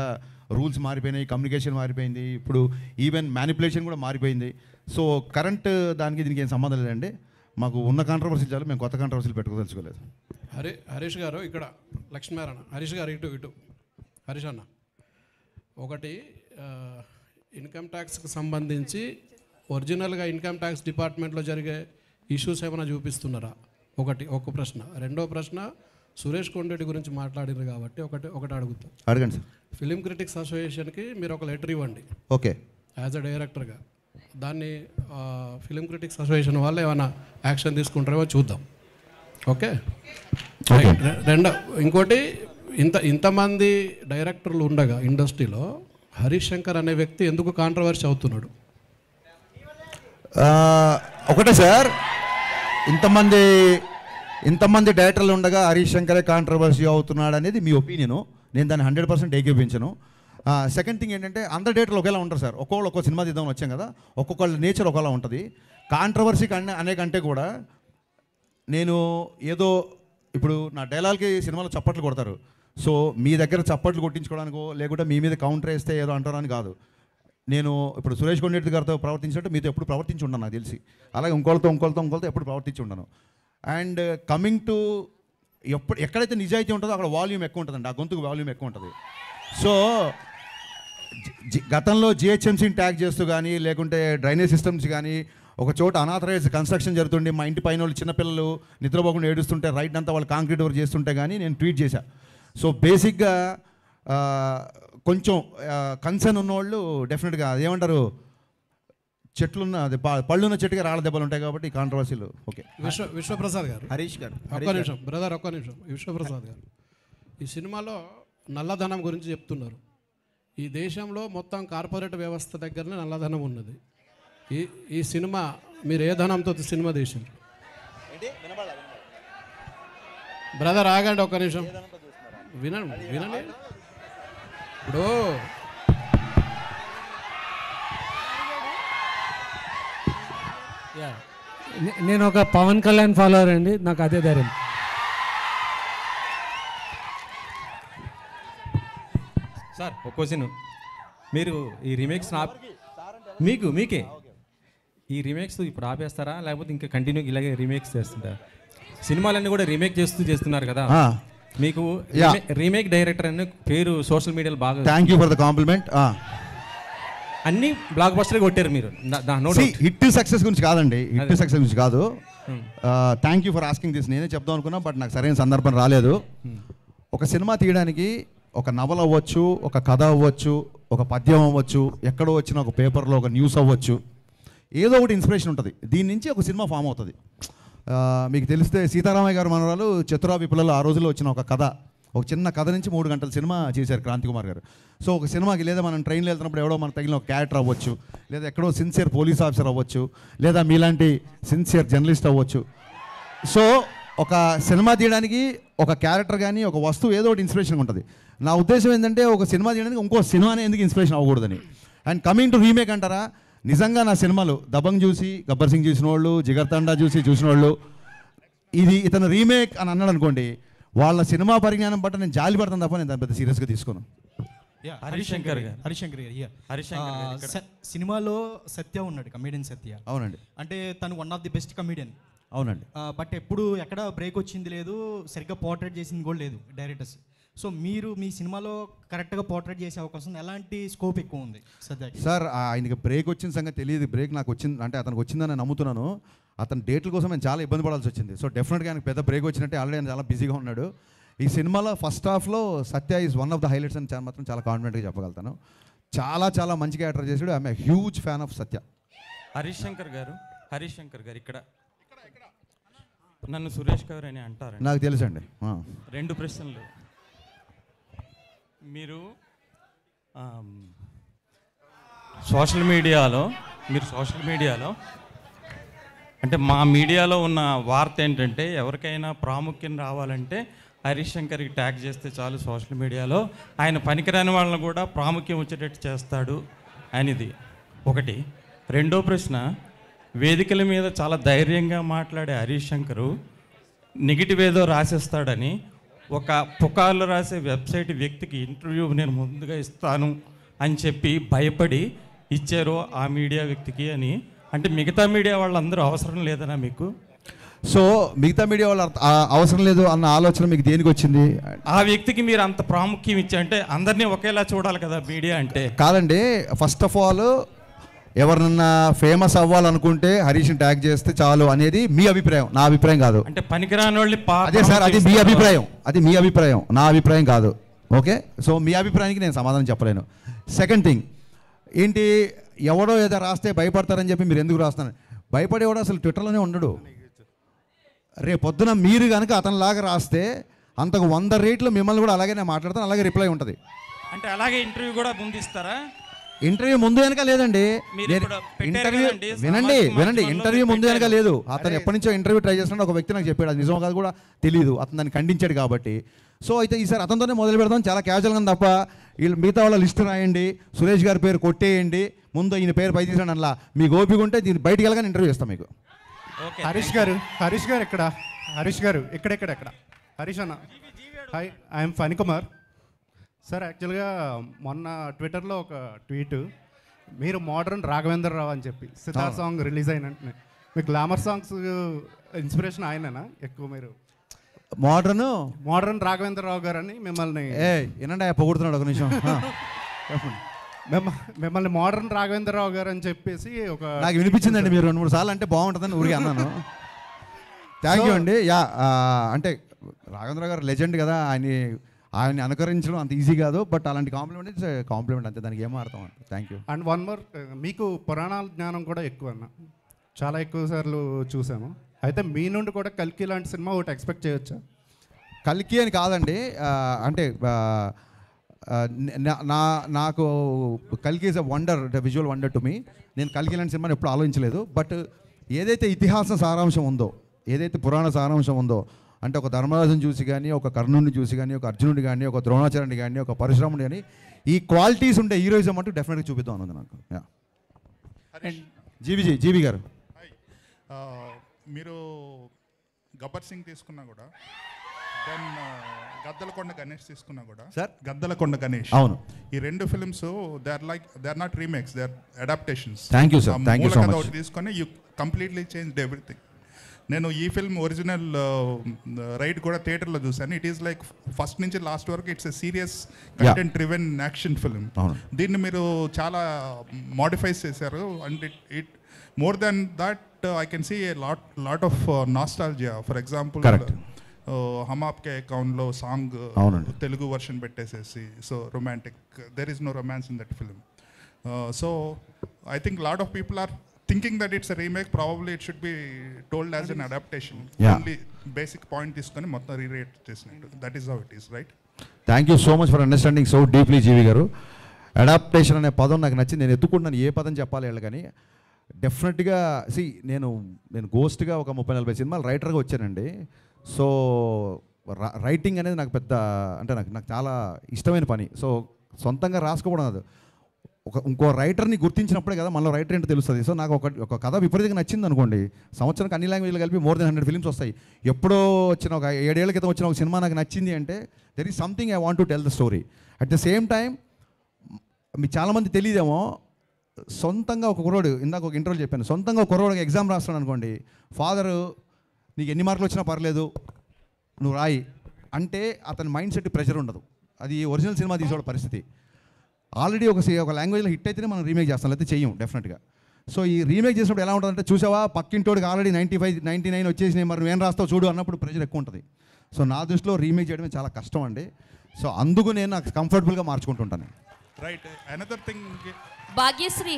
రూల్స్ మారిపోయినాయి, కమ్యూనికేషన్ మారిపోయింది, ఇప్పుడు ఈవెన్ మ్యానిపులేషన్ కూడా మారిపోయింది. సో కరెంట్ దానికి దీనికి ఏం సంబంధం లేదండి. మాకు ఉన్న కాంట్రవర్సీ చాలు, మేము కొత్త కాంట్రవర్సీలు పెట్టుకోదలుచుకోలేదు. హరీష్ గారు ఇక్కడ లక్ష్మీనారాయణ, హరీష్ గారు ఇటు హరీష్ అన్న, ఒకటి ఇన్కమ్ ట్యాక్స్కి సంబంధించి ఒరిజినల్గా ఇన్కమ్ ట్యాక్స్ డిపార్ట్మెంట్లో జరిగే ఇష్యూస్ ఏమైనా చూపిస్తున్నారా? ఒక ప్రశ్న. రెండో ప్రశ్న, సురేష్ కొండేటి గురించి మాట్లాడారు కాబట్టి ఒకటి అడుగుతాం. అడగండి సార్. ఫిలిం క్రిటిక్స్ అసోసియేషన్కి మీరు ఒక లెటర్ ఇవ్వండి, ఓకే, యాజ్ అ డైరెక్టర్గా. దాన్ని ఫిలిం క్రిటిక్స్ అసోసియేషన్ వాళ్ళు ఏమైనా యాక్షన్ తీసుకుంటారేమో చూద్దాం. ఓకే. ఇంకోటి, ఇంతమంది డైరెక్టర్లు ఉండగా ఇండస్ట్రీలో హరీష్ శంకర్ అనే వ్యక్తి ఎందుకు కాంట్రవర్సీ అవుతున్నాడు? ఒకటే సార్, ఇంతమంది డైరెక్టర్లు ఉండగా హరీష్ శంకరే కాంట్రవర్సీ అవుతున్నాడు అనేది మీ ఒపీనియను, నేను దాన్ని 100% ఏకీపించను. సెకండ్ థింగ్ ఏంటంటే, అందరు డైరెక్టర్లు ఒకేలా ఉంటారు సార్. ఒక్కొక్క సినిమా తీద్దామని వచ్చాం కదా, ఒక్కొక్కళ్ళ నేచర్ ఒకలా ఉంటుంది. కాంట్రవర్సీ అనే కంటే కూడా నేను ఏదో ఇప్పుడు నా డైలాగ్కి సినిమాలో చప్పట్లు కొడతారు, సో మీ దగ్గర చప్పట్లు కొట్టించుకోవడానికో లేకుంటే మీ మీద కౌంటర్ వేస్తే ఏదో అంటారని కాదు. నేను ఇప్పుడు సురేష్ కొండేటి గారితో ప్రవర్తించినట్టు మీతో ఎప్పుడు ప్రవర్తించి ఉన్నాను నాకు తెలిసి, అలాగే ఇంకోళ్ళతో ఎప్పుడు ప్రవర్తించి ఉన్నాను. అండ్ కమింగ్ టు ఎక్కడైతే నిజాయితీ ఉంటుందో అక్కడ వాల్యూమ్ ఎక్కువ ఉంటుందండి, ఆ గొంతుకు వాల్యూమ్ ఎక్కువ ఉంటుంది. సో గతంలో జిహెచ్ఎంసీని ట్యాగ్ చేస్తూ కానీ లేకుంటే డ్రైనేజ్ సిస్టమ్స్ కానీ ఒక చోట అనాథరైజ్ కన్స్ట్రక్షన్ జరుగుతుండే మా ఇంటి పైన వాళ్ళు చిన్నపిల్లలు నిద్రపోకుండా ఏడుస్తుంటే రైట్ అంతా వాళ్ళు కాంక్రీట్ వర్క్ చేస్తుంటే కానీ నేను ట్వీట్ చేశా. సో బేసిక్గా కొంచెం కన్సర్న్ ఉన్నవాళ్ళు డెఫినెట్గా అదేమంటారు చెట్లున్న అది పళ్ళున్న చెట్టుగా రాళ్ళ దెబ్బలు ఉంటాయి కాబట్టి ఈ కాంట్రవర్సీలు. ఓకే, విశ్వప్రసాద్ గారు, హరీష్ గారు ఒక్క నిమిషం బ్రదర్, ఒక్క నిమిషం. విశ్వప్రసాద్ గారు, ఈ సినిమాలో నల్లధనం గురించి చెప్తున్నారు. ఈ దేశంలో మొత్తం కార్పొరేట్ వ్యవస్థ దగ్గరనే నల్లధనం ఉన్నది. ఈ సినిమా మీరు ఏ ధనంతో సినిమా తీసిండ్రు? బ్రదర్ ఆగండి ఒక్క నిమిషం, వినండి వినండి. ఇప్పుడు నేను ఒక పవన్ కళ్యాణ్ ఫాలోవర్ అండి, నాకు అదే ధైర్యం. సార్ ఒక క్వశ్చన్, మీరు ఈ రీమేక్స్ మీకే ఈ రీమేక్స్ ఇప్పుడు ఆపేస్తారా లేకపోతే ఇంకా కంటిన్యూ ఇలాగే రీమేక్స్ చేస్తుంటారా? సినిమాలన్నీ కూడా రీమేక్ చేస్తున్నారు కదా, మీకు రీమేక్ డైరెక్టర్ అనే పేరు సోషల్ మీడియాలో బాగా. Thank you for the complement. అన్ని బ్లాక్ బస్టర్ కొట్టారు మీరు. హిట్ సక్సెస్ గురించి కాదండి, హిట్ సక్సెస్ గురించి కాదు. Thank you for asking this. నేనే చెప్దాం అనుకున్నా బట్ నాకు సరైన సందర్భం రాలేదు. ఒక సినిమా తీయడానికి ఒక నవల అవ్వచ్చు, ఒక కథ అవ్వచ్చు, ఒక పద్యం అవ్వచ్చు, ఎక్కడో వచ్చిన ఒక పేపర్లో ఒక న్యూస్ అవ్వచ్చు, ఏదో ఒకటి ఇన్స్పిరేషన్ ఉంటుంది. దీని నుంచి ఒక సినిమా ఫామ్ అవుతుంది. మీకు తెలిస్తే సీతారామయ్య గారు మనవరాలు చతురా విప్లవాలు ఆ రోజుల్లో వచ్చిన ఒక కథ, ఒక చిన్న కథ నుంచి 3 గంటల సినిమా చేశారు క్రాంతి కుమార్ గారు. సో ఒక సినిమాకి లేదా మనం ట్రైన్లో వెళ్తున్నప్పుడు ఎవడో మనకు తగిలిన ఒక క్యారెక్టర్ అవ్వచ్చు, లేదా ఎక్కడో సిన్సియర్ పోలీస్ ఆఫీసర్ అవ్వచ్చు, లేదా మీలాంటి సిన్సియర్ జర్నలిస్ట్ అవ్వచ్చు. సో ఒక సినిమా తీయడానికి ఒక క్యారెక్టర్ కానీ ఒక వస్తువు ఏదో ఒకటి ఇన్స్పిరేషన్ ఉంటుంది. నా ఉద్దేశం ఏంటంటే ఒక సినిమా తీయడానికి ఇంకో సినిమానే ఎందుకు ఇన్స్పిరేషన్ అవ్వకూడదని. అండ్ కమింగ్ టు రీమేక్ అంటారా, నిజంగా నా సినిమాలు దబంగ్ చూసి గబ్బర్ సింగ్ చూసిన వాళ్ళు, జిగర్ తండా చూసిన వాళ్ళు ఇది ఇతను రీమేక్ అని అన్నాడు అనుకోండి, వాళ్ళ సినిమా పరిజ్ఞానం బట్టి నేను జాలి పడతాను తప్ప నేను దాన్ని పెద్ద సీరియస్గా తీసుకోను. హరిశంకర్ సినిమాలో సత్య ఉన్నాడు, కమేడియన్ సత్య. అవునండి. అంటే తను one of the best comedian. అవునండి. బట్ ఎప్పుడు ఎక్కడ బ్రేక్ వచ్చింది లేదు, సరిగ్గా పోర్ట్రేట్ చేసింది కూడా లేదు డైరెక్టర్స్. సో మీరు మీ సినిమాలో కరెక్ట్గా పోర్ట్రేట్ చేసే అవకాశం ఎలాంటి స్కోప్ ఎక్కువ ఉంది సత్యకి? సార్ ఆయనకి బ్రేక్ వచ్చిన సంగతి తెలియదు. బ్రేక్ నాకు వచ్చింది అంటే అతనికి వచ్చిందని నమ్ముతున్నాను. అతని డేట్ల కోసం నేను చాలా ఇబ్బంది పడాల్సి వచ్చింది. సో డెఫినెట్గా ఆయనకు పెద్ద బ్రేక్ వచ్చినట్టే, ఆల్రెడీ ఆయన చాలా బిజీగా ఉన్నాడు. ఈ సినిమాలో ఫస్ట్ హాఫ్లో Satya is one of the highlights అని మాత్రం చాలా కాన్ఫిడెంట్గా చెప్పగలుగుతాను. చాలా చాలా మంచి క్యారెక్టర్ చేశాడు. I'm a huge fan of Satya. Harishankar గారు ఇక్కడ నన్ను సురేష్ గారు అని అంటారు. నాకు తెలుసండి. 2 ప్రశ్నలు. మీరు సోషల్ మీడియాలో అంటే మా మీడియాలో ఉన్న వార్త ఏంటంటే ఎవరికైనా ప్రాముఖ్యం రావాలంటే హరిశంకర్కి ట్యాగ్ చేస్తే చాలు సోషల్ మీడియాలో, ఆయన పనికిరాని వాళ్ళని కూడా ప్రాముఖ్యం వచ్చేటట్టు చేస్తాడు అనేది ఒకటి. 2వ ప్రశ్న, వేదికల మీద చాలా ధైర్యంగా మాట్లాడే హరిశంకరు నెగిటివ్ ఏదో రాసేస్తాడని ఒక పుకార్లు రాసే వెబ్సైట్ వ్యక్తికి ఇంటర్వ్యూ నేను ముందుగా ఇస్తాను అని చెప్పి భయపడి ఇచ్చారు ఆ మీడియా వ్యక్తికి అని. అంటే మిగతా మీడియా వాళ్ళందరూ అవసరం లేదనా మీకు? సో మిగతా మీడియా వాళ్ళు అవసరం లేదు అన్న ఆలోచన మీకు దేనికి వచ్చింది? ఆ వ్యక్తికి మీరు అంత ప్రాముఖ్యం ఇచ్చా అంటే అందరినీ ఒకేలా చూడాలి కదా మీడియా అంటే. కాదండి, ఫస్ట్ ఆఫ్ ఆల్ ఎవరినన్నా ఫేమస్ అవ్వాలనుకుంటే హరీష్ని ట్యాగ్ చేస్తే చాలు అనేది మీ అభిప్రాయం, నా అభిప్రాయం కాదు. అంటే పనికిరాని వాళ్ళు అదే సార్, అది మీ అభిప్రాయం, నా అభిప్రాయం కాదు. ఓకే, సో మీ అభిప్రాయానికి నేను సమాధానం చెప్పలేను. సెకండ్ థింగ్ ఏంటి, ఎవడో ఏదో రాస్తే భయపడతారని చెప్పి మీరు ఎందుకు రాస్తున్నారు? భయపడేవాడు అసలు ట్విట్టర్లోనే ఉండడు. రేపు పొద్దున మీరు కనుక అతనిలాగా రాస్తే అంతకు 100 రెట్లు మిమ్మల్ని కూడా అలాగే నేను మాట్లాడతాను, అలాగే రిప్లై ఉంటుంది. అంటే అలాగే ఇంటర్వ్యూ కూడా ముందు ఇస్తారా? ఇంటర్వ్యూ ముందు వెనక లేదండి. ఇంటర్వ్యూ వినండి, ఇంటర్వ్యూ ముందు వెనక లేదు. అతను ఎప్పటి నుంచో ఇంటర్వ్యూ ట్రై చేస్తున్నాడు. ఒక వ్యక్తి నాకు చెప్పాడు, అది నిజం కాదు కూడా తెలియదు, అతను దాన్ని ఖండించాడు కాబట్టి. సో అయితే ఈసారి అతనితోనే మొదలు పెడతాం, చాలా క్యాజువల్గా తప్ప వీళ్ళు మిగతా వాళ్ళ లిస్టు రాయండి, సురేష్ గారి పేరు కొట్టేయండి, ముందు ఈయన పేరు పై తీసాడు అలా మీకు ఓపిక ఉంటే దీన్ని బయటికి వెళ్ళగానే ఇంటర్వ్యూ ఇస్తాం మీకు. హరీష్ గారు ఇక్కడ హరీష్ అన్న, hi, I'm Phani Kumar sir. యాక్చువల్గా మొన్న ట్విట్టర్లో ఒక ట్వీట్, మీరు మోడర్న్ రాఘవేంద్ర రావు అని చెప్పి సితార్ సాంగ్ రిలీజ్ అయిన మీ గ్లామర్ సాంగ్స్ ఇన్స్పిరేషన్ ఆయననా ఎక్కువ? మీరు మోడర్న్ రాఘవేంద్ర రావు గారు అని మిమ్మల్ని వినండి, పొగుడుతున్నాడు ఒక నిమిషం. మిమ్మల్ని మోడర్న్ రాఘవేంద్రరావు గారు అని చెప్పేసి ఒక నాకు వినిపించిందండి మీరు 2-3 సార్లు అంటే బాగుంటుందని ఊరికే అన్నాను. థ్యాంక్ యూ అండి. యా అంటే రాఘవేంద్ర గారు లెజెండ్ కదా, ఆయన్ని అనుకరించడం అంత ఈజీ కాదు, బట్ అలాంటి కాంప్లిమెంట్ ఇట్స్ కాంప్లిమెంట్ అంతే, దానికి ఏమో అర్థం అండి. Thank you. And one more, మీకు పురాణాల జ్ఞానం కూడా ఎక్కువ అన్న, చాలా ఎక్కువ సార్లు చూసాము. అయితే మీ నుండి కూడా కల్కి లాంటి సినిమా ఒకటి ఎక్స్పెక్ట్ చేయొచ్చా? కల్కి అని కాదండి, అంటే నాకు కల్కి is a wonder, visual wonder to me. నేను కల్కి లాంటి సినిమాని ఎప్పుడు ఆలోచించలేదు. బట్ ఏదైతే ఇతిహాస సారాంశం ఉందో, ఏదైతే పురాణ సారాంశం ఉందో, అంటే ఒక ధర్మరాజుని చూసి కానీ, ఒక కర్ణుడిని చూసి కానీ, ఒక అర్జునుడి కానీ, ఒక ద్రోణాచార్యుని కానీ, ఒక పరశురాముడి కానీ, ఈ క్వాలిటీస్ ఉండే హీరోయిజం అంటూ డెఫినెట్గా చూపిద్దాం అన్నది నాకు. జీవి గారు, మీరు గబ్బర్ సింగ్ తీసుకున్నా కూడా, దెన్ గద్దలకొండ గణేష్ తీసుకున్నా కూడా, సార్ గద్దలకొండ గణేష్, అవును, ఈ 2 films they are not remakes, they are adaptations. Thank you sir, thank you so much. ఒకటి తీసుకొని యూ కంప్లీట్లీ చేంజ్డ్ ఎవ్రీథింగ్. నేను ఈ ఫిల్మ్ ఒరిజినల్ రైడ్ కూడా థియేటర్లో చూశాను. ఇట్ ఈస్ లైక్ ఫస్ట్ నుంచి లాస్ట్ వరకు it's a serious content driven action film. దీన్ని మీరు చాలా మోడిఫైస్ చేశారు. And it more than that I can see a lot of nostalgia. For example Hum Aapke అకౌంట్లో సాంగ్ తెలుగు వర్షన్ పెట్టేసేసి, so romantic, there is no romance in that film. So I think lot of people are thinking that it's a remake. Probably it should be told as an adaptation. Only basic point తీసుకొని మొత్తం రీరేట్ చేసినట్టు. That is how it is, right? Thank you so much for understanding so deeply GV గారు. Adaptation అనే పదం నాకు నచ్చింది. నేను ఎత్తుకుంటున్నాను ఏ పదం చెప్పాలి వీళ్ళు కానీ. డెఫినెట్గా నేను గోస్ట్గా ఒక 30-40 సినిమాలు రైటర్గా వచ్చానండి. సో రైటింగ్ అనేది నాకు పెద్ద, అంటే నాకు చాలా ఇష్టమైన పని. సో సొంతంగా రాసుకోవడం అది ఇంకో రైటర్ని గుర్తించినప్పుడే కదా మనలో రైటర్ ఏంటో తెలుస్తుంది. సో నాకు ఒక కథ విపరీతంగా నచ్చింది అనుకోండి, సంవత్సరానికి అన్ని లాంగ్వేజ్లు కలిపి more than 100 ఫిల్మ్స్ వస్తాయి. ఎప్పుడో వచ్చిన ఒక 7 ఏళ్ల క్రితం వచ్చిన ఒక సినిమా నాకు నచ్చింది అంటే there is something I want to tell the story. At the same time మీకు చాలామంది తెలియదేమో, సొంతంగా ఒక కుర్రోడు, ఇందాక ఒక ఇంటర్వ్యూ చెప్పాను, సొంతంగా ఒక కుర్రోడికి ఎగ్జామ్ రాస్తాడు అనుకోండి, ఫాదరు నీకు ఎన్ని మార్కులు వచ్చినా పర్లేదు నువ్వు రాయి అంటే అతని మైండ్ సెట్ ప్రెషర్ ఉండదు. అది ఒరిజినల్ సినిమా తీసేవాడు పరిస్థితి. ఆల్రెడీ ఒక లాంగ్వేజ్లో హిట్ అయితేనే మనం రీమేక్ చేస్తాం, లేకపోతే చెయ్యం డెఫినెట్గా. సో ఈ రీమేక్ చేసినప్పుడు ఎలా ఉంటుందంటే, చూసావా పక్కింటోడికి ఆల్రెడీ 95, 99 వచ్చేసినాయి, మరి నువ్వేం రాస్తావు చూడు అన్నప్పుడు ప్రెషర్ ఎక్కువ ఉంటుంది. సో నా దృష్టిలో రీమేక్ చేయడమే చాలా కష్టం అండి. సో అందుకు నేను నాకు కంఫర్టబుల్గా మార్చుకుంటుంటాను. రైట్. అనదర్ థింగ్, భాగ్యశ్రీ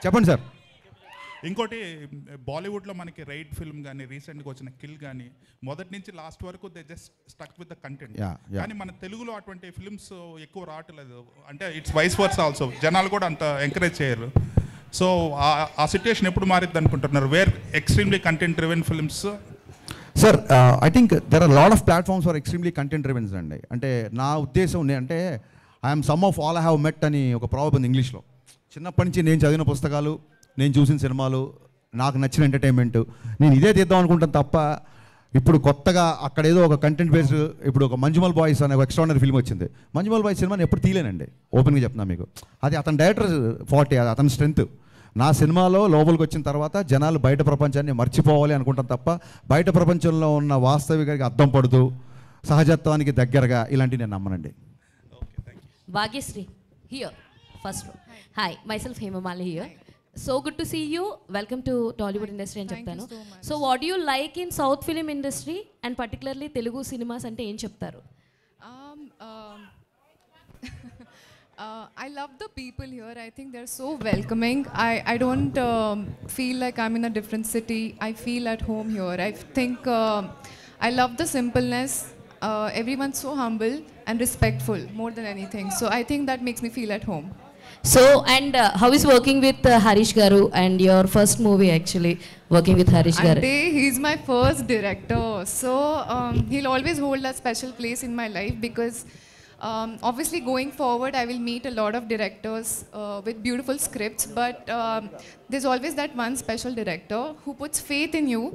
చెప్పండి సార్. ఇంకోటి, బాలీవుడ్లో మనకి రైడ్ ఫిల్మ్ కానీ, రీసెంట్గా వచ్చిన కిల్ కానీ, మొదటి నుంచి లాస్ట్ వరకు they just stuck with the content. కానీ మన తెలుగులో అటువంటి ఫిల్మ్స్ ఎక్కువ రావట్లేదు. అంటే ఇట్స్ వైస్ వర్స్ ఆల్సో. జనాలు కూడా అంత ఎంకరేజ్ చేయరు. సో ఆ సిచ్యుయేషన్ ఎప్పుడు మారిద్ది అనుకుంటున్నారు? Where extremely content driven films. Sir I think there are lot of platforms for extremely content drivens అండి. అంటే నా ఉద్దేశం అంటే I'm some of all I have met అని ఒక ప్రాబ్లం ఉంది ఇంగ్లీష్లో. చిన్నప్పటి నుంచి నేను చదివిన పుస్తకాలు, నేను చూసిన సినిమాలు, నాకు నచ్చిన ఎంటర్టైన్మెంట్, నేను ఇదే తీద్దాం అనుకుంటాను తప్ప ఇప్పుడు కొత్తగా అక్కడ ఏదో ఒక కంటెంట్ బేస్డ్, ఇప్పుడు ఒక మంజుమల్ బాయ్స్ అనే ఒక ఎక్స్ట్రాడినరీ ఫిల్మ్ వచ్చింది. మంజుమల్ బాయ్స్ సినిమాని ఎప్పుడు తీయలేనండి, ఓపెన్గా చెప్తున్నా మీకు. అది అతని డైరెక్టర్ 40, అది అతని స్ట్రెంత్. నా సినిమాలో లోపలికి వచ్చిన తర్వాత జనాలు బయట ప్రపంచాన్ని మర్చిపోవాలి అనుకుంటాం తప్ప బయట ప్రపంచంలో ఉన్న వాస్తవికకి అద్దం పడుతూ సహజత్వానికి దగ్గరగా ఇలాంటివి నేను నమ్మనండి. Bhagyashree here first. Hi, myself Hemamali here. So good to see you. Welcome to Tollywood industry అని చెప్తాను. So what do you like in South film industry and particularly Telugu cinemas అంటే ఏం చెప్తారు? I love the people here. I think they're so welcoming. I don't feel like I'm in a different city. I feel at home here. I think I love the simpleness. Everyone's so humble and respectful more than anything. So I think that makes me feel at home. So, and how is working with Harish Garu, and your first movie actually working with Harish Garu? He's my first director, so he'll always hold a special place in my life because obviously going forward I will meet a lot of directors with beautiful scripts, but there's always that one special director who puts faith in you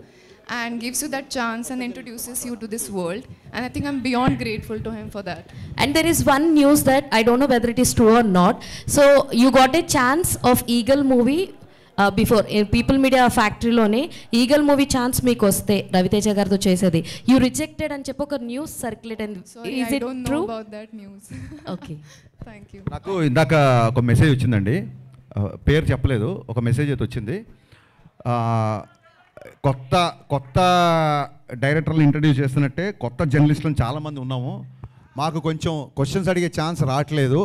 and gives you that chance and introduces you to this world, and I think I'm beyond grateful to him for that. And there is one news that I don't know whether it is true or not. So you got a chance of Eagle movie before people media ఫ్యాక్టరీలోనే Eagle movie chance మీకు వస్తే రవితేజ గారితో చేసేది, you rejected అని చెప్పి ఒక news circulate అయింది. Is it true? Okay, thank you. నాకు ఇందాక ఒక మెసేజ్ వచ్చిందండి, పేరు చెప్పలేదు, ఒక మెసేజ్ అయితే వచ్చింది. కొత్త డైరెక్టర్లు ఇంట్రడ్యూస్ చేస్తున్నట్టే కొత్త జర్నలిస్టులను చాలామంది ఉన్నాము, మాకు కొంచెం క్వశ్చన్స్ అడిగే ఛాన్స్ రావట్లేదు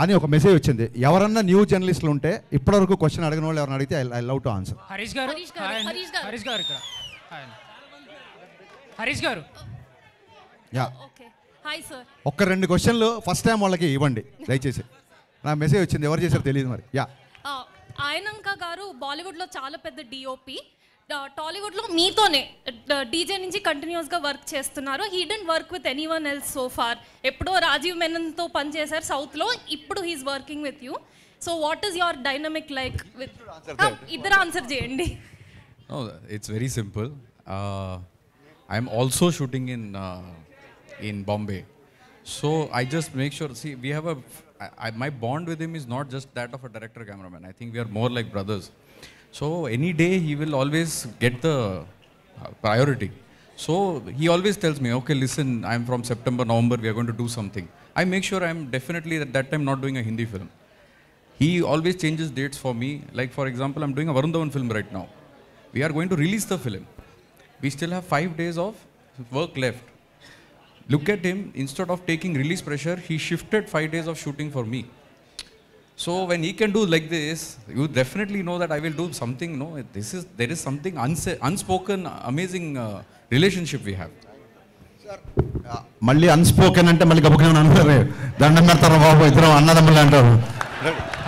అని ఒక మెసేజ్ వచ్చింది. ఎవరన్నా న్యూ జర్నలిస్టులు ఉంటే ఇప్పటివరకు క్వశ్చన్ అడిగిన వాళ్ళు ఎవరైనా అడిగితే I love to answer. Harish గారు, హరీష్ గారు ఇక్కడ, హరీష్ గారు. Yeah, hi sir. ఒక్క 2 క్వశ్చన్లు ఫస్ట్ టైం వాళ్ళకి ఇవ్వండి దయచేసి. నా మెసేజ్ వచ్చింది, ఎవరు చేశారో తెలియదు మరి. యా, ఆయనంక గారు బాలీవుడ్లో చాలా పెద్ద డిఓపి, టాలీవుడ్లో మీతోనే డీజే నుంచి కంటిన్యూస్గా వర్క్ చేస్తున్నారు. He didn't work with anyone else so far. ఎప్పుడో రాజీవ్ మెనన్తో పనిచేశారు సౌత్లో, ఇప్పుడు he is working with you. So what is your dynamic like with? ఇద్దరు ఆన్సర్ చేయండి. It's very simple. I'm also shooting in Bombay. So I just make sure, see, we have my bond with him is not just that of a director cameraman. I think we are more like brothers. So any day he will always get the priority. So he always tells me, okay, listen, I'm from September, November, we are going to do something. I make sure I'm definitely at that time not doing a Hindi film. He always changes dates for me. Like for example, I'm doing a Varun Dhawan film right now. We are going to release the film. We still have 5 days of work left. Look at him, instead of taking release pressure, he shifted 5 days of shooting for me. So when he can do like this, you definitely know that I will do something. No, there is something unspoken, amazing relationship we have. మళ్ళీ unspoken అంటే మళ్ళీ గబుకని అంటారు, దండం పెడతారు బాబు, ఇద్దరు అన్నదమ్ములు అంటారు.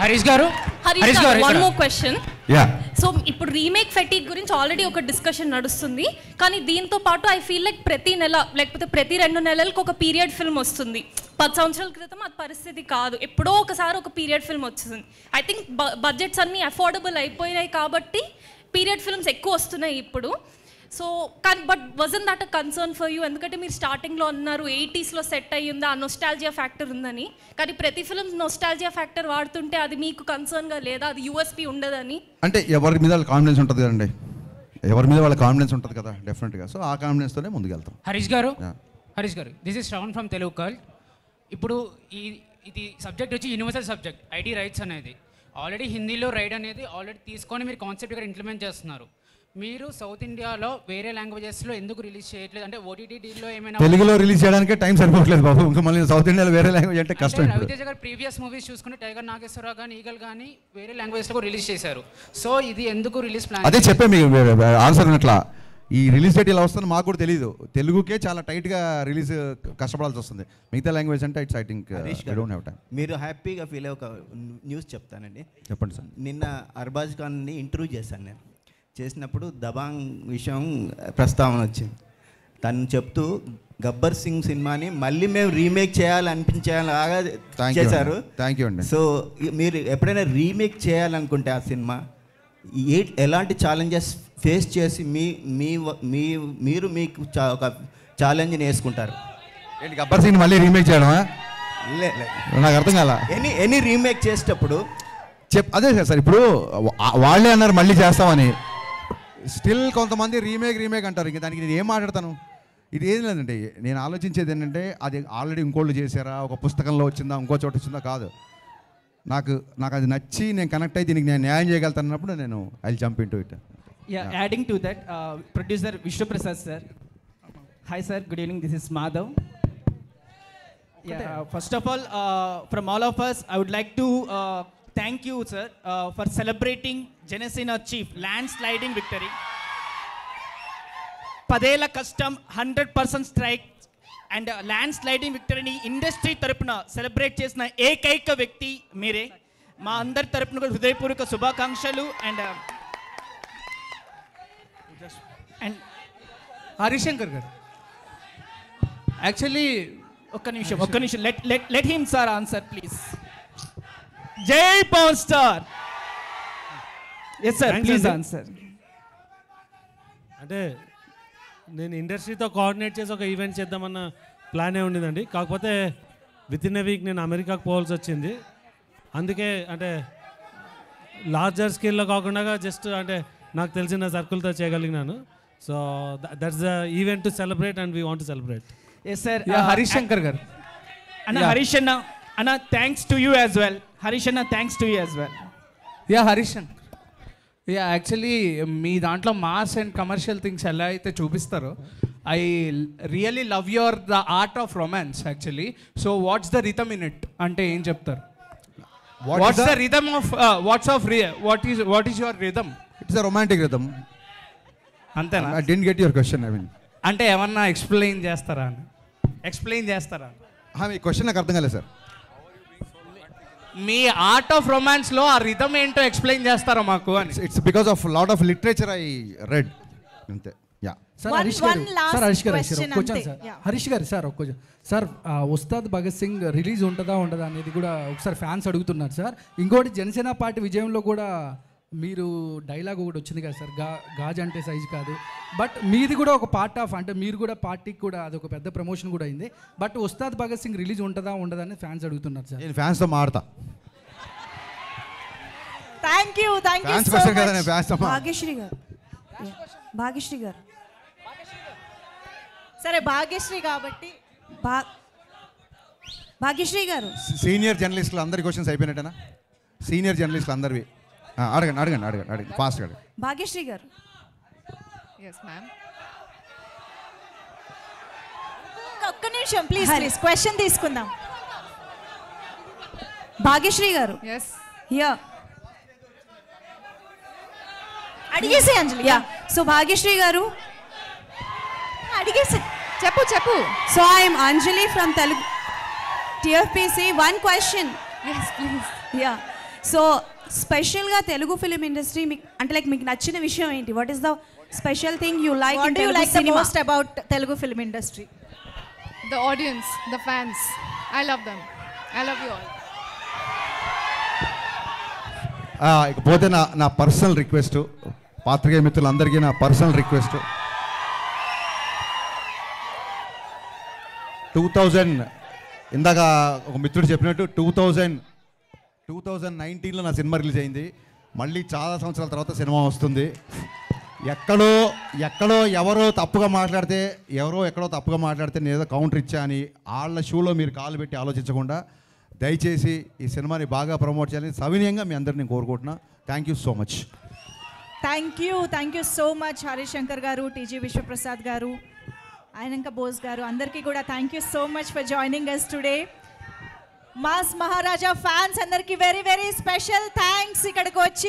హరీష్ గారు, హరీష్ గారు, one more question. Yeah, so ఇప్పుడు రీమేక్ ఫెటిక్ గురించి ఆల్రెడీ ఒక డిస్కషన్ నడుస్తుంది, కానీ దీంతో పాటు ఐ ఫీల్ లైక్ ప్రతి నెల లేకపోతే ప్రతి 2 నెలలకు ఒక పీరియడ్ ఫిల్మ్ వస్తుంది. 10 సంవత్సరాల క్రితం అది పరిస్థితి కాదు, ఎప్పుడో ఒకసారి ఒక పీరియడ్ ఫిల్మ్ వచ్చింది. ఐ థింక్ బడ్జెట్స్ అన్నీ అఫోర్డబుల్ అయిపోయినాయి కాబట్టి పీరియడ్ ఫిల్మ్స్ ఎక్కువ వస్తున్నాయి ఇప్పుడు. సో కానీ but wasn't that a concern for you? ఎందుకంటే మీరు స్టార్టింగ్లో అన్నారు 80sలో సెట్ అయ్యింది, ఆ నొస్టాలజియా ఫ్యాక్టర్ ఉందని. కానీ ప్రతి ఫిల్మ్ నొస్టాలజియా ఫ్యాక్టర్ వాడుతుంటే అది మీకు కన్సర్న్గా లేదా? అది యూఎస్పీ ఉండదని? అంటే ఎవరి మీద వాళ్ళ కాన్ఫిడెన్స్ ఉంటుంది కదండి, ఎవరి మీద వాళ్ళ కాన్ఫిడెన్స్ ఉంటుంది కదా డెఫినెట్గా. సో ఆ కాన్ఫిడెన్స్తోనే ముందుకెళ్తాం. హరీష్ గారు, హరీష్ గారు, this is Shravan from Telugu cult. ఇప్పుడు ఇది సబ్జెక్ట్ వచ్చి యూనివర్సల్ సబ్జెక్ట్, ఐటీ రైట్స్ అనేది. ఆల్రెడీ హిందీలో రైడ్ అనేది ఆల్రెడీ తీసుకొని మీరు కాన్సెప్ట్ ఇక్కడ ఇంప్లిమెంట్ చేస్తున్నారు. మీరు సౌత్ ఇండియాలో వేరే లాంగ్వేజెస్లో ఎందుకు రిలీజ్ చేయట్లేదు? అంటే ఓటీటీలో ఏమైనా తెలుగులో రిలీజ్ చేయడానికే టైం సరిపోవట్లేదు బాబు, ఇంకా మళ్ళీ సౌత్ ఇండియాలో వేరే లాంగ్వేజ్ అంటే కష్టం. రవితేజ గారు ప్రీవియస్ మూవీస్ చూసుకుంటే టైగర్ నాగేశ్వరరావు కానీ ఈగల్ కానీ వేరే లాంగ్వేజ్లో రిలీజ్ చేశారు. సో ఇది ఎందుకు రిలీజ్ ప్లాన్? అదే చెప్పే మీకు ఆన్సర్ ఉన్నట్లా, ఈ రిలీజ్ డేట్ ఇలా వస్తుందో మాకు కూడా తెలియదు. తెలుగుకే చాలా టైట్గా రిలీజ్ కష్టపడాల్సి వస్తుంది, మిగతా లాంగ్వేజ్ అంటే it's I think don't have time. మీరు హ్యాపీగా ఫీల్ అయ్యే ఒక న్యూస్ చెప్తానండి. చెప్పండి సార్. నిన్న అర్బాజ్ ఖాన్ని ఇంటర్వ్యూ చేశాను నేను. చేసినప్పుడు దబాంగ్ విషయం ప్రస్తావన వచ్చింది. తను చెప్తూ గబ్బర్ సింగ్ సినిమాని మళ్ళీ మేము రీమేక్ చేయాలనిపించేలాగా చేశారు. థ్యాంక్ యూ అండి. సో మీరు ఎప్పుడైనా రీమేక్ చేయాలనుకుంటే ఆ సినిమా ఎలాంటి ఛాలెంజెస్ ఫేస్ చేసి మీరు మీకు ఒక ఛాలెంజ్ని వేసుకుంటారు? ఏంటి గబ్బర్ సింగ్ మళ్ళీ రీమేక్ చేయడమా? నాకు అర్థం కాల. ఎనీ రీమేక్ చేసేటప్పుడు అదే సార్, ఇప్పుడు వాళ్ళే అన్నారు మళ్ళీ చేస్తామని, స్టిల్ కొంతమంది రీమేక్ అంటారు. ఇంకా దానికి నేను ఏం మాట్లాడతాను? ఇది ఏం లేదండి, నేను ఆలోచించేది ఏంటంటే అది ఆల్రెడీ ఇంకోళ్ళు చేశారా, ఒక పుస్తకంలో వచ్చిందా, ఇంకో చోట వచ్చిందా కాదు. నాకు అది నచ్చి నేను కనెక్ట్ అయ్యి దీనికి నేను న్యాయం చేయగలుగుతానన్నప్పుడు నేను I jump into it. Adding to that, producer Vishwaprasad sir. Hi sir, good evening, this is Madhav. First of all, from all of us, I would like to thank you, sir, for celebrating Janesina Chief landsliding victory. 10 ఏళ్ల కష్టం, 100% strike and ల్యాండ్స్లైడింగ్ విక్టరీని industry తరపున celebrate చేసిన ఏకైక వ్యక్తి మీరే. మా అందరి తరపున కూడా హృదయపూర్వక శుభాకాంక్షలు. అండ్ హరిశంకర్ గారు, యాక్చువల్లీ ఒక్క నిమిషం, let him sir answer please. జై power star. Yes sir, please answer. అంటే నేను ఇండస్ట్రీతో కోఆర్డినేట్ చేసి ఒక ఈవెంట్ చేద్దామన్న ప్లానే ఉండిందండి. కాకపోతే విత్ ఇన్ ఎ వీక్ నేను అమెరికాకు పోవాల్సి వచ్చింది. అందుకే అంటే లార్జర్ స్కేల్లో కాకుండా జస్ట్ అంటే నాకు తెలిసిన సర్కిల్తో చేయగలిగినాను. So that's the event to celebrate and we want to celebrate. Yes sir. Harish Shankar గారు అన్న హరీష్ అన్న thanks to you as well. Harish అన్న thanks to you as well. Harish Shankar actually మీ దాంట్లో మాస్ అండ్ కమర్షియల్ థింగ్స్ ఎలా అయితే చూపిస్తారో I really love your the art of romance actually. So what's the rhythm in it అంటే ఏం చెప్తారు? What's the rhythm of what is your rhythm? It's a romantic rhythm. అంతేనా? I didn't get your question. I mean అంటే ఏమన్నా explain చేస్తారా? మీ question నాకు అర్థం కాలేదు సార్. మీ ఆర్ట్ ఆఫ్ రొమాన్స్లో ఆ రిథమ్ ఏంటో ఎక్స్ప్లెయిన్ చేస్తారా మాకు అని? It's because of lot of literature I read. అంతే. యా సార్ హరీష్ గారు ఒక question sir. Ustaad Bhagat Singh release ఉంటుందా ఉండదా అనేది కూడా ఒకసారి ఫ్యాన్స్ అడుగుతున్నారు సార్. ఇంకోటి జనసేన పార్టీ విజయంలో కూడా మీరు డైలాగ్ ఒకటి వచ్చింది కదా సార్, గాజ్ అంటే సైజ్ కాదు. బట్ మీది కూడా ఒక పార్ట్ ఆఫ్, అంటే మీరు కూడా పార్టీకి కూడా అదొక పెద్ద ప్రమోషన్ కూడా అయింది. బట్ ఉస్తాద్ భగత్ సింగ్ రిలీజ్ ఉంటుందా ఉండదా అని ఫ్యాన్స్ అడుగుతున్నారు సార్. నేను ఫ్యాన్స్తో మాడతా. థ్యాంక్ యూ భాగ్యశ్రీ గారు. సరే భాగ్యశ్రీ కాబట్టి భాగ్యశ్రీ గారు సీనియర్ జర్నలిస్టులు అందరి క్వశ్చన్స్ అయిపోయినట్టేనా? సీనియర్ జర్నలిస్టులు అందరివి అడగండి ఫాస్ట్గా అడగండి. భాగ్యశ్రీ గారు. ఒక్క నిమిషం ప్లీజ్ క్వశ్చన్ తీసుకుందాం. భాగ్యశ్రీ గారు అడిగేసి అంజలి. సో భాగ్యశ్రీ గారు అడిగేసి చెప్పు. So I'm Anjali from Telugu TFPC. One question. So స్పెషల్గా తెలుగు ఫిలిం ఇండస్ట్రీ మీకు అంటే లైక్ మీకు నచ్చిన విషయం ఏంటి? What is the special thing you like in Telugu cinema? Most about Telugu film industry? The audience, the fans. I love them. I love you all. ఇకపోతే నా personal request, పాత్రికేయ మిత్రులందరికీ నా పర్సనల్ రిక్వెస్ట్, 2000 ఇందాక ఒక మిత్రుడు చెప్పినట్టు 2019లో నా సినిమా రిలీజ్ అయింది. మళ్ళీ చాలా సంవత్సరాల తర్వాత సినిమా వస్తుంది. ఎక్కడో ఎవరో తప్పుగా మాట్లాడితే నేను ఏదో కౌంటర్ ఇచ్చా అని వాళ్ళ షూలో మీరు కాలు పెట్టి ఆలోచించకుండా దయచేసి ఈ సినిమాని బాగా ప్రమోట్ చేయాలని సవినయంగా మీ అందరిని కోరుకుంటున్నా. Thank you so much. Thank you so much Harish Shankar గారు, టీజీ విశ్వప్రసాద్ గారు, ఆయనంక బోస్ గారు, అందరికీ కూడా thank you so much for joining us today. Mass Maharaja fans అందరికీ వెరీ వెరీ స్పెషల్ థ్యాంక్స్. ఇక్కడికి వచ్చి